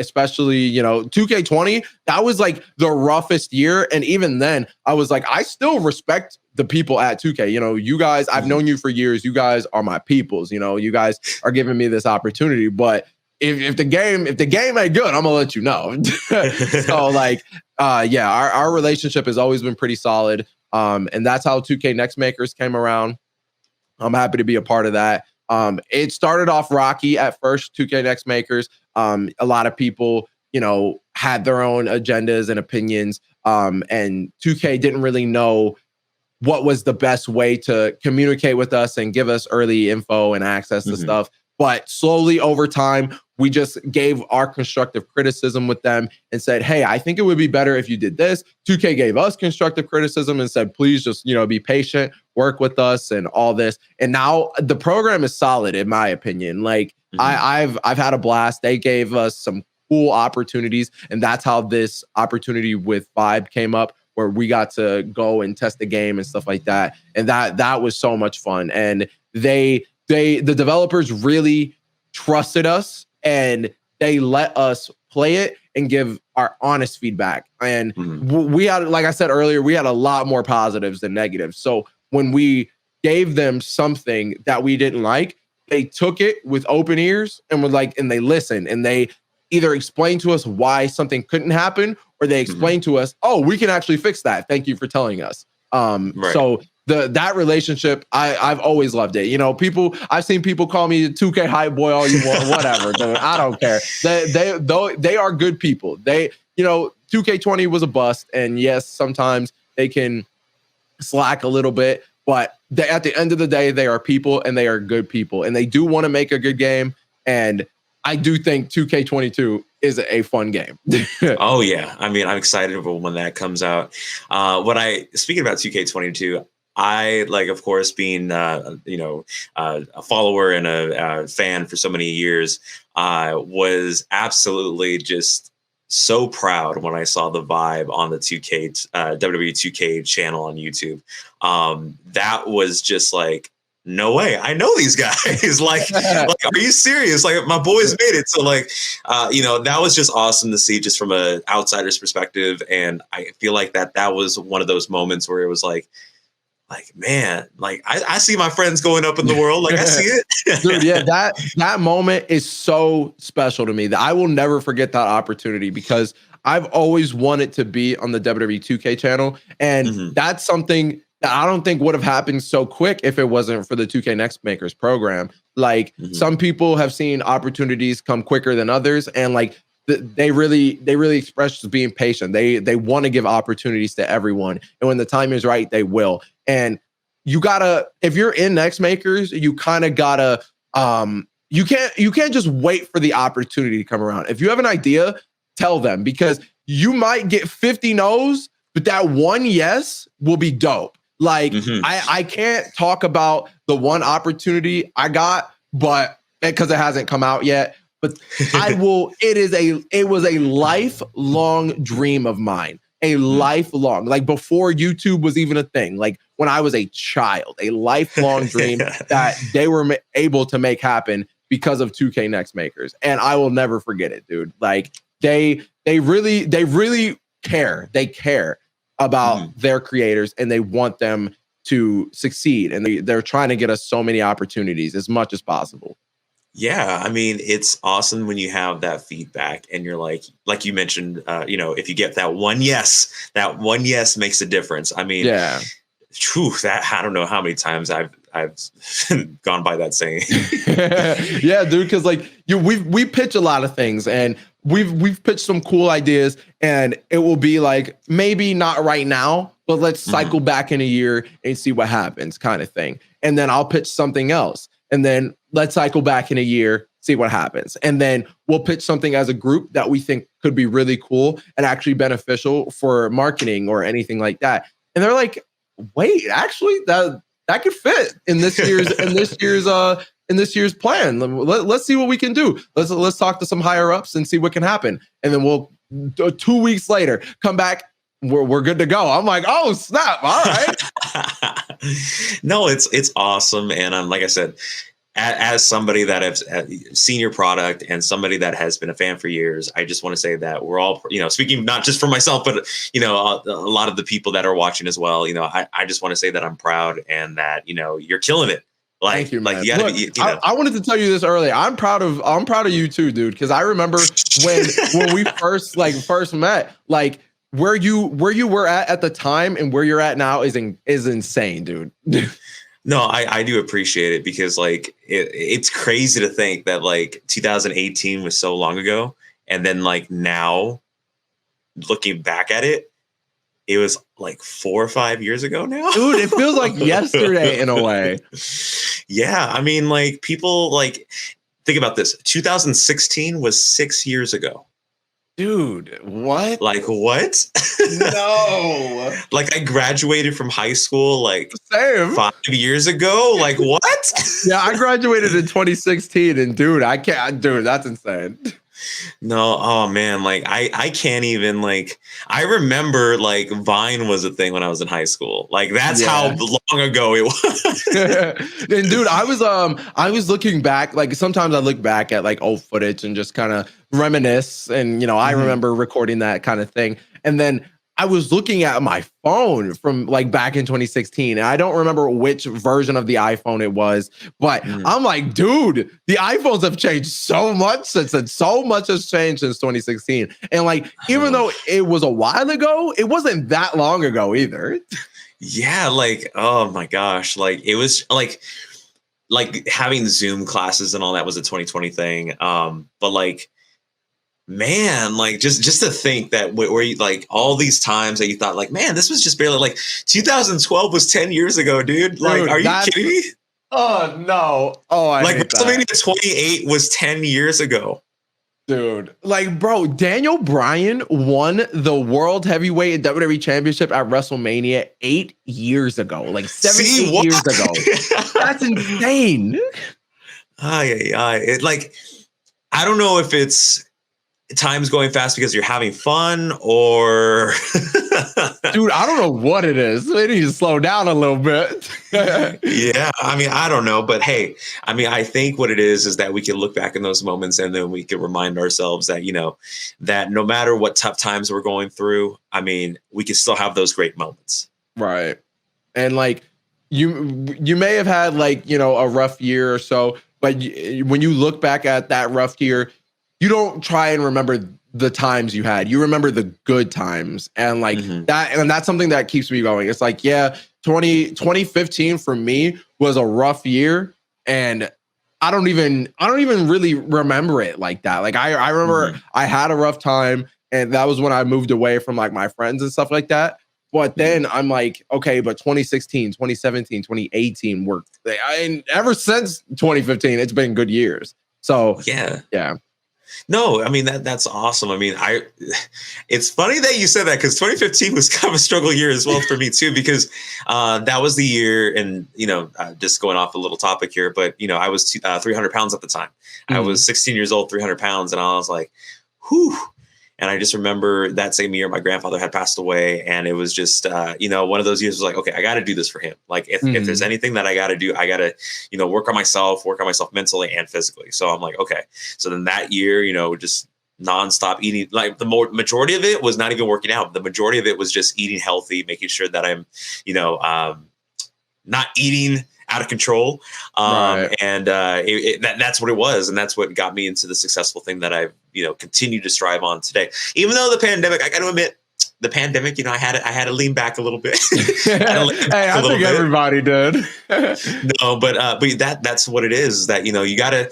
Especially, 2K20, that was like the roughest year. And even then, I was like, I still respect the people at 2K. You guys, I've known you for years. You guys are my peoples. You guys are giving me this opportunity. But if the game ain't good, I'm gonna let you know. So like, our relationship has always been pretty solid. And that's how 2K NextMakers came around. I'm happy to be a part of that. It started off rocky at first, 2K NextMakers. A lot of people, had their own agendas and opinions. And 2K didn't really know what was the best way to communicate with us and give us early info and access to stuff. But slowly over time, we just gave our constructive criticism with them and said, hey, I think it would be better if you did this. 2K gave us constructive criticism and said, please just, be patient, work with us and all this. And now the program is solid, in my opinion. Like, I've had a blast. They gave us some cool opportunities. And that's how this opportunity with VYBE came up, where we got to go and test the game and stuff like that. And that was so much fun. And the developers really trusted us and they let us play it and give our honest feedback. And we had, like I said earlier, we had a lot more positives than negatives. So when we gave them something that we didn't like, they took it with open ears and and they listened and they either explained to us why something couldn't happen, or they explained to us, oh, we can actually fix that. Thank you for telling us. So that relationship, I've always loved it. You know, I've seen people call me 2K hype boy all you want, whatever. Dude, I don't care. They are good people. 2K20 was a bust, and yes, sometimes they can slack a little bit, but at the end of the day, they are people, and they are good people, and they do want to make a good game. And I do think 2K22 is a fun game. Oh yeah, I mean, I'm excited for when that comes out. Speaking about 2K22, I like, of course, being a follower and a fan for so many years, was absolutely just so proud when I saw the VYBE on the 2K WWE 2K channel on YouTube. That was just like, no way, I know these guys. like, are you serious? Like, my boys made it. So like, that was just awesome to see, just from an outsider's perspective. And I feel like that was one of those moments where it was like, man, like I see my friends going up in the world. Like, I see it. Dude, yeah, that moment is so special to me that I will never forget that opportunity, because I've always wanted to be on the WWE 2K channel. And that's something that I don't think would have happened so quick if it wasn't for the 2K NextMakers program. Like, some people have seen opportunities come quicker than others. And like, they really express being patient. They want to give opportunities to everyone. And when the time is right, they will. And you gotta, if you're in NextMakers, you kind of gotta, you can't just wait for the opportunity to come around. If you have an idea, tell them, because you might get 50 no's, but that one yes will be dope. Like, I can't talk about the one opportunity I got, but because it hasn't come out yet. But I will. It was a lifelong dream of mine. A lifelong, like before YouTube was even a thing. Like when I was a child, a lifelong dream that they were able to make happen because of 2K NextMakers, and I will never forget it, dude. Like they really care. They care about their creators, and they want them to succeed, and they're trying to get us so many opportunities as much as possible. Yeah, I mean, it's awesome when you have that feedback and you're like you mentioned, if you get that one yes makes a difference. I mean, yeah, that I don't know how many times I've gone by that saying. Yeah, dude, because like we pitch a lot of things, and we've pitched some cool ideas, and it will be like, maybe not right now, but let's cycle back in a year and see what happens, kind of thing. And then I'll pitch something else. And then let's cycle back in a year, see what happens. And then we'll pitch something as a group that we think could be really cool and actually beneficial for marketing or anything like that. And they're like, wait, actually that could fit in this year's plan. Let's see what we can do. Let's talk to some higher ups and see what can happen. And then we'll 2 weeks later come back. We're good to go. I'm like, oh snap! All right. No, it's awesome, and like I said, as somebody that has seen your product and somebody that has been a fan for years, I just want to say that we're all, speaking not just for myself, but a lot of the people that are watching as well. I just want to say that I'm proud and that you're killing it. Thank you, man. Like you gotta Look, I wanted to tell you this earlier. I'm proud of you too, dude. Because I remember when we first met, like. Where you were at the time and where you're at now is insane, dude. No, I do appreciate it, because like it's crazy to think that like 2018 was so long ago, and then like now looking back at it, it was like 4 or 5 years ago now. Dude, it feels like yesterday in a way. Yeah, I mean, like people like think about this. 2016 was 6 years ago. Dude, what? Like what? No. Like I graduated from high school like Same. 5 years ago. Like what? Yeah, I graduated in 2016, and dude, I can't. Dude, that's insane. No, oh man, like I can't even, like, I remember like Vine was a thing when I was in high school. Like that's how long ago it was. And dude, I was looking back, like sometimes I look back at like old footage and just kind of reminisce, and I remember recording that kind of thing. And then I was looking at my phone from like back in 2016, and I don't remember which version of the iPhone it was, but I'm like, dude, the iPhones have changed so much since then. So much has changed since 2016. And like, even though it was a while ago, it wasn't that long ago either. Yeah, like, oh my gosh, like it was like having Zoom classes and all that was a 2020 thing. But like, man, like just to think that where you like all these times that you thought like, man, this was just barely like 2012 was 10 years ago, dude. Like, Dude, are you kidding me? oh no. Oh, I Like hate that. WrestleMania 28 was 10 years ago. Dude, like, bro, Daniel Bryan won the World Heavyweight and WWE Championship at WrestleMania 8 years ago, like 8 years ago. That's insane. It like, I don't know if it's time's going fast because you're having fun or Dude, I don't know what it is. They need to slow down a little bit. Yeah, I mean, I don't know, but hey, I mean, I think what it is that we can look back in those moments and then we can remind ourselves that, you know, that no matter what tough times we're going through, I mean, we can still have those great moments. Right. And like you may have had like, you know, a rough year or so, but when you look back at that rough year, you don't try and remember the times you had. You remember the good times. And like that, and that's something that keeps me going. It's like, yeah, 2015 for me was a rough year. And I don't even really remember it like that. Like I remember I had a rough time, and that was when I moved away from like my friends and stuff like that. But then I'm like, okay, but 2016, 2017, 2018 worked. And ever since 2015, it's been good years. So yeah. No, I mean, that's awesome. I mean, it's funny that you said that because 2015 was kind of a struggle year as well for me too, because that was the year, and, you know, just going off a little topic here, but, you know, I was 300 pounds at the time. I was 16 years old, 300 pounds. And I was like, whew. And I just remember that same year, my grandfather had passed away, and it was just, you know, one of those years was like, okay, I got to do this for him. Like, if there's anything that I got to do, I got to, you know, work on myself mentally and physically. So I'm like, okay. So then that year, you know, just nonstop eating, like majority of it was not even working out. The majority of it was just eating healthy, making sure that I'm, you know, not eating out of control. And that's what it was. And that's what got me into the successful thing that I've, you know, continued to strive on today. Even though the pandemic, I got to admit, the pandemic, you know, I had to lean back a little bit. Hey, I think everybody did. No, but that's what it is that, you know, you gotta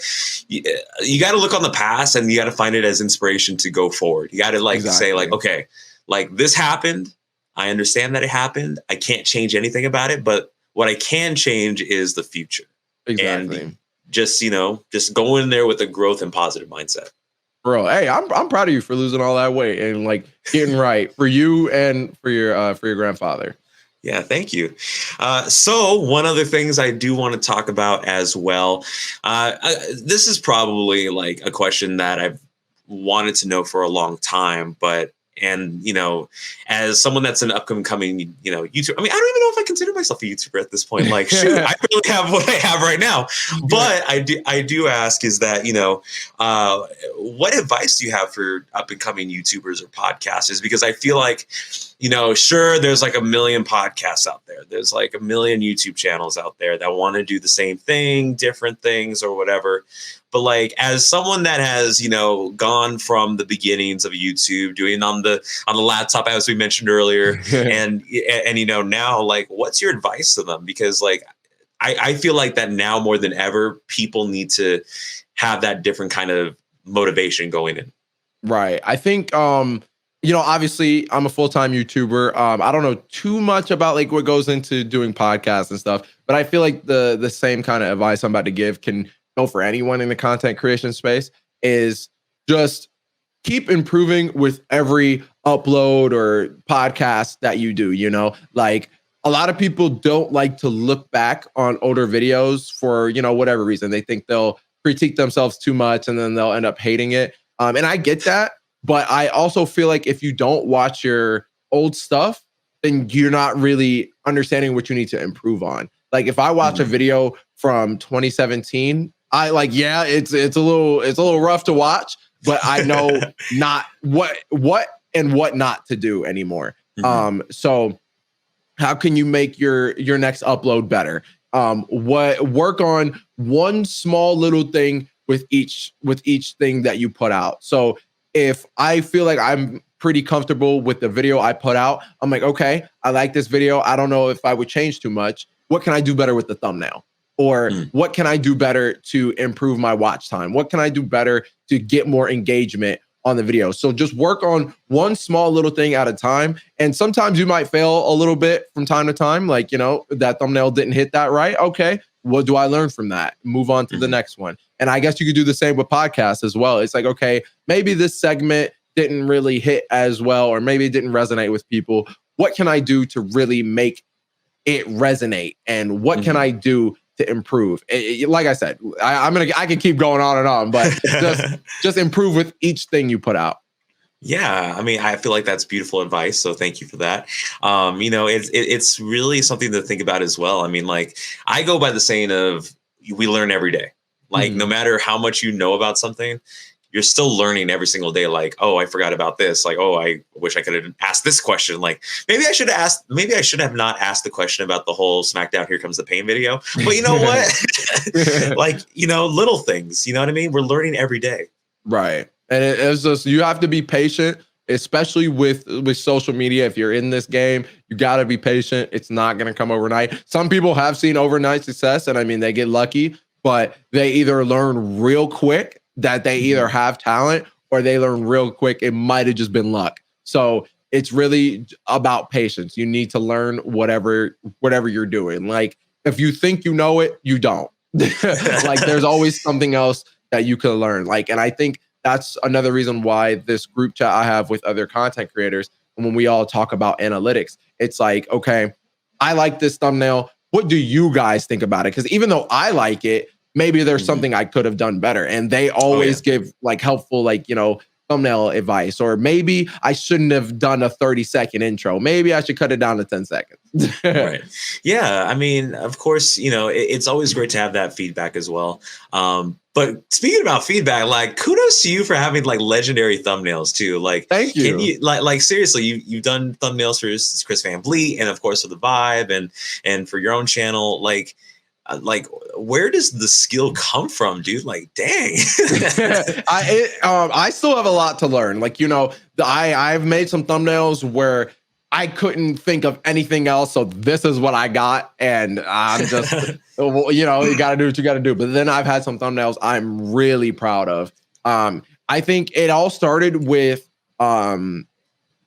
look on the past, and you got to find it as inspiration to go forward. You got to say like, okay, like this happened. I understand that it happened. I can't change anything about it, but what I can change is the future. Exactly. And just, you know, just go in there with a growth and positive mindset. Bro, hey, I'm proud of you for losing all that weight and like getting right for you and for your grandfather. Yeah, thank you. So one other things I do want to talk about as well. This is probably like a question that I've wanted to know for a long time, but you know, as someone that's an upcoming, you know, YouTube, I mean, I don't even know if I consider myself a YouTuber at this point. Like, shoot, I really have what I have right now. But I do ask is that, you know, what advice do you have for up and coming YouTubers or podcasters? Because I feel like, you know, sure, there's like a million podcasts out there. There's like a million YouTube channels out there that want to do the same thing, different things or whatever. But like, as someone that has, you know, gone from the beginnings of YouTube, doing on the laptop, as we mentioned earlier, and you know, now, like, what's your advice to them? Because like, I feel like that now more than ever, people need to have that different kind of motivation going in. Right. I think, you know, obviously I'm a full-time YouTuber. I don't know too much about like what goes into doing podcasts and stuff, but I feel like the same kind of advice I'm about to give can go for anyone in the content creation space, is just keep improving with every upload or podcast that you do. You know, like a lot of people don't like to look back on older videos for, you know, whatever reason. They think they'll critique themselves too much and then they'll end up hating it. And I get that. But I also feel like if you don't watch your old stuff, then you're not really understanding what you need to improve on. Like if I watch a video from 2017, I like, yeah, it's a little rough to watch, but I know not what and what not to do anymore. So how can you make your next upload better? Work on one small little thing with each thing that you put out. So if I feel like I'm pretty comfortable with the video I put out. I'm like, okay, I like this video. I don't know if I would change too much. What can I do better with the thumbnail? Or what can I do better to improve my watch time? What can I do better to get more engagement on the video? So just work on one small little thing at a time. And sometimes you might fail a little bit from time to time. Like, you know, that thumbnail didn't hit that right. Okay, what do I learn from that? Move on to the next one. And I guess you could do the same with podcasts as well. It's like, okay, maybe this segment didn't really hit as well, or maybe it didn't resonate with people. What can I do to really make it resonate? And what can I do to improve? Like I said, I can keep going on, but just improve with each thing you put out. Yeah, I mean, I feel like that's beautiful advice. So thank you for that. You know, it's really something to think about as well. I mean, like, I go by the saying of we learn every day. Like, no matter how much you know about something, you're still learning every single day. Like, oh, I forgot about this. Like, oh, I wish I could have asked this question. Like, maybe I should have not asked the question about the whole SmackDown Here Comes the Pain video. But you know what? Like, you know, little things, you know what I mean? We're learning every day. Right. And it's just, you have to be patient, especially with social media. If you're in this game, you got to be patient. It's not going to come overnight. Some people have seen overnight success, and I mean, they get lucky, but they either learn real quick that they either have talent, or they learn real quick it might have just been luck. So it's really about patience. You need to learn whatever you're doing. Like, if you think you know it, you don't. Like, there's always something else that you can learn. Like, and I think that's another reason why this group chat I have with other content creators, and when we all talk about analytics, it's like, okay, I like this thumbnail. What do you guys think about it? Because even though I like it, maybe there's something I could have done better. And they always give like helpful, like, you know, thumbnail advice. Or maybe I shouldn't have done a 30-second intro. Maybe I should cut it down to 10 seconds. Right. Yeah. I mean, of course, you know, it's always great to have that feedback as well. But speaking about feedback, like, kudos to you for having like legendary thumbnails too. Like, thank you. Can you like seriously, you've done thumbnails for Chris Van Vliet, and of course for the VYBE, and for your own channel. Like, where does the skill come from, dude? Like, dang. I still have a lot to learn. Like, you know, I've made some thumbnails where I couldn't think of anything else, so this is what I got, and I'm just, you know, you got to do what you got to do. But then I've had some thumbnails I'm really proud of. I think it all started with learning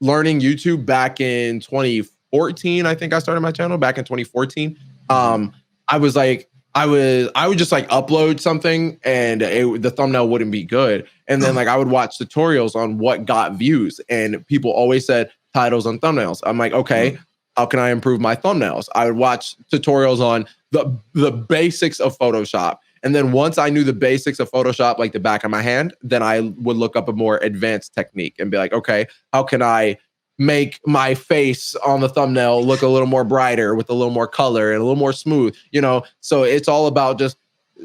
YouTube back in 2014. I think I started my channel back in 2014. I was like, I would just like upload something, and the thumbnail wouldn't be good. And then like I would watch tutorials on what got views, and people always said titles and thumbnails. I'm like, okay, how can I improve my thumbnails? I would watch tutorials on the basics of Photoshop. And then once I knew the basics of Photoshop, like the back of my hand, then I would look up a more advanced technique and be like, okay, how can I make my face on the thumbnail look a little more brighter with a little more color and a little more smooth, you know? So it's all about just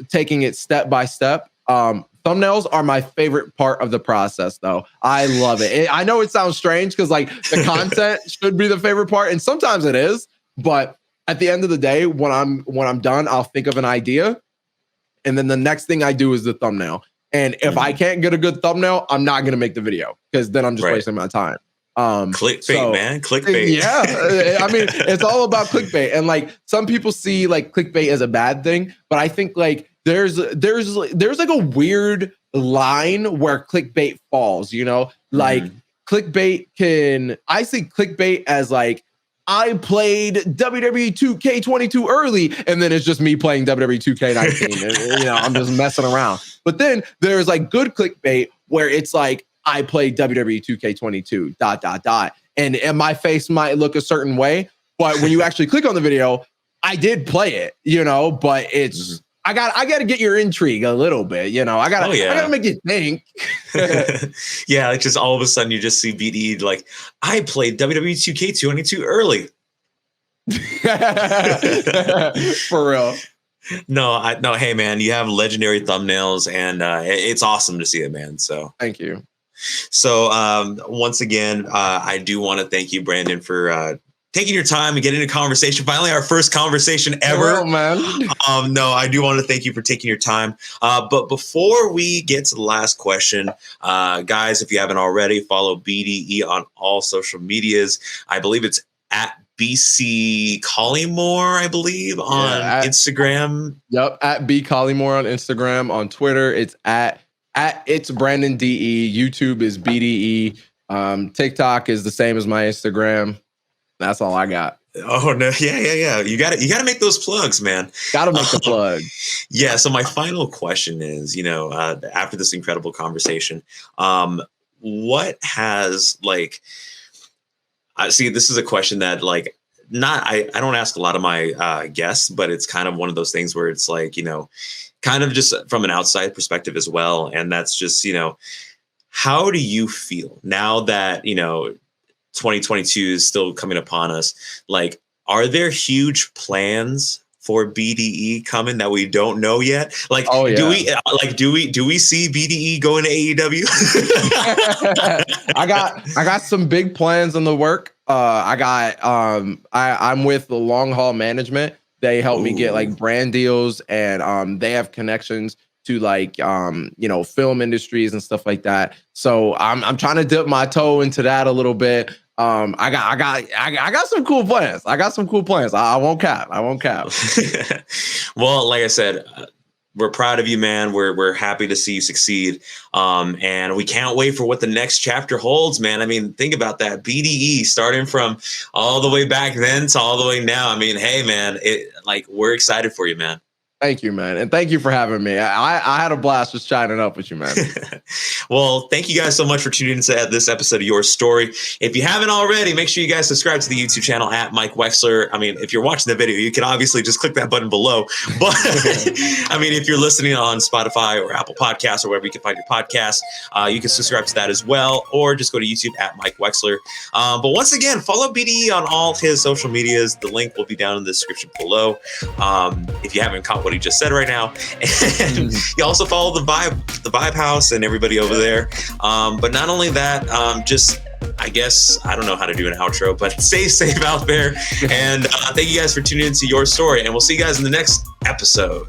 taking it step by step. Thumbnails are my favorite part of the process, though. I love it. I know it sounds strange because like the content should be the favorite part, and sometimes it is. But at the end of the day, when I'm done, I'll think of an idea, and then the next thing I do is the thumbnail. And if I can't get a good thumbnail, I'm not gonna make the video, because then I'm just wasting my time. Clickbait, man. Clickbait. Yeah. I mean, it's all about clickbait. And like some people see like clickbait as a bad thing, but I think like there's like a weird line where clickbait falls, you know? Like clickbait I see clickbait as like, I played WWE 2K22 early, and then it's just me playing WWE 2K19. And, you know, I'm just messing around. But then there's like good clickbait where it's like, I played WWE 2K22, ... And my face might look a certain way, but when you actually click on the video, I did play it, you know, but it's, I got to get your intrigue a little bit, you know, I got to make you think. Yeah. Like just all of a sudden you just see BDE like, I played WWE 2K22 early. For real. No, hey man, you have legendary thumbnails, and it's awesome to see it, man. So thank you. So once again, I do want to thank you, Brandon, for taking your time and getting a conversation. Finally, our first conversation ever. Oh, man. No, I do want to thank you for taking your time. But before we get to the last question, guys, if you haven't already, follow BDE on all social medias. I believe it's at BC Collymore, I believe, on Instagram. Yep, at B Collymore on Instagram. On Twitter, it's at it's Brandon DE. YouTube is BDE. TikTok is the same as my Instagram. That's all I got. Oh no, yeah. You got to make those plugs, man. Got to make the plug. Yeah. So my final question is, after this incredible conversation, what has see, this is a question that I don't ask a lot of my guests, but it's kind of one of those things where it's kind of just from an outside perspective as well. And that's just, how do you feel now that, 2022 is still coming upon us? Are there huge plans for BDE coming that we don't know yet? Do we see BDE going to AEW? I got some big plans in the work. I'm with the Long Haul Management. They help me get brand deals, and they have connections to film industries and stuff like that. So I'm trying to dip my toe into that a little bit. I got some cool plans. I won't cap. Well, like I said, we're proud of you, man. We're happy to see you succeed. And we can't wait for what the next chapter holds, man. I mean, think about that. BDE starting from all the way back then to all the way now. I mean, hey, man, we're excited for you, man. Thank you, man. And thank you for having me. I had a blast just chatting up with you, man. Well, thank you guys so much for tuning into this episode of Your Story. If you haven't already, make sure you guys subscribe to the YouTube channel at Mike Wexler. I mean, if you're watching the video, you can obviously just click that button below. But I mean, if you're listening on Spotify or Apple Podcasts or wherever you can find your podcast, you can subscribe to that as well, or just go to YouTube at Mike Wexler. But once again, follow BDE on all his social medias. The link will be down in the description below. If you haven't caught what he just said right now, and you also follow the Vibe House and everybody over there. But not only that, I guess I don't know how to do an outro, but stay safe out there. And thank you guys for tuning into Your Story, and we'll see you guys in the next episode.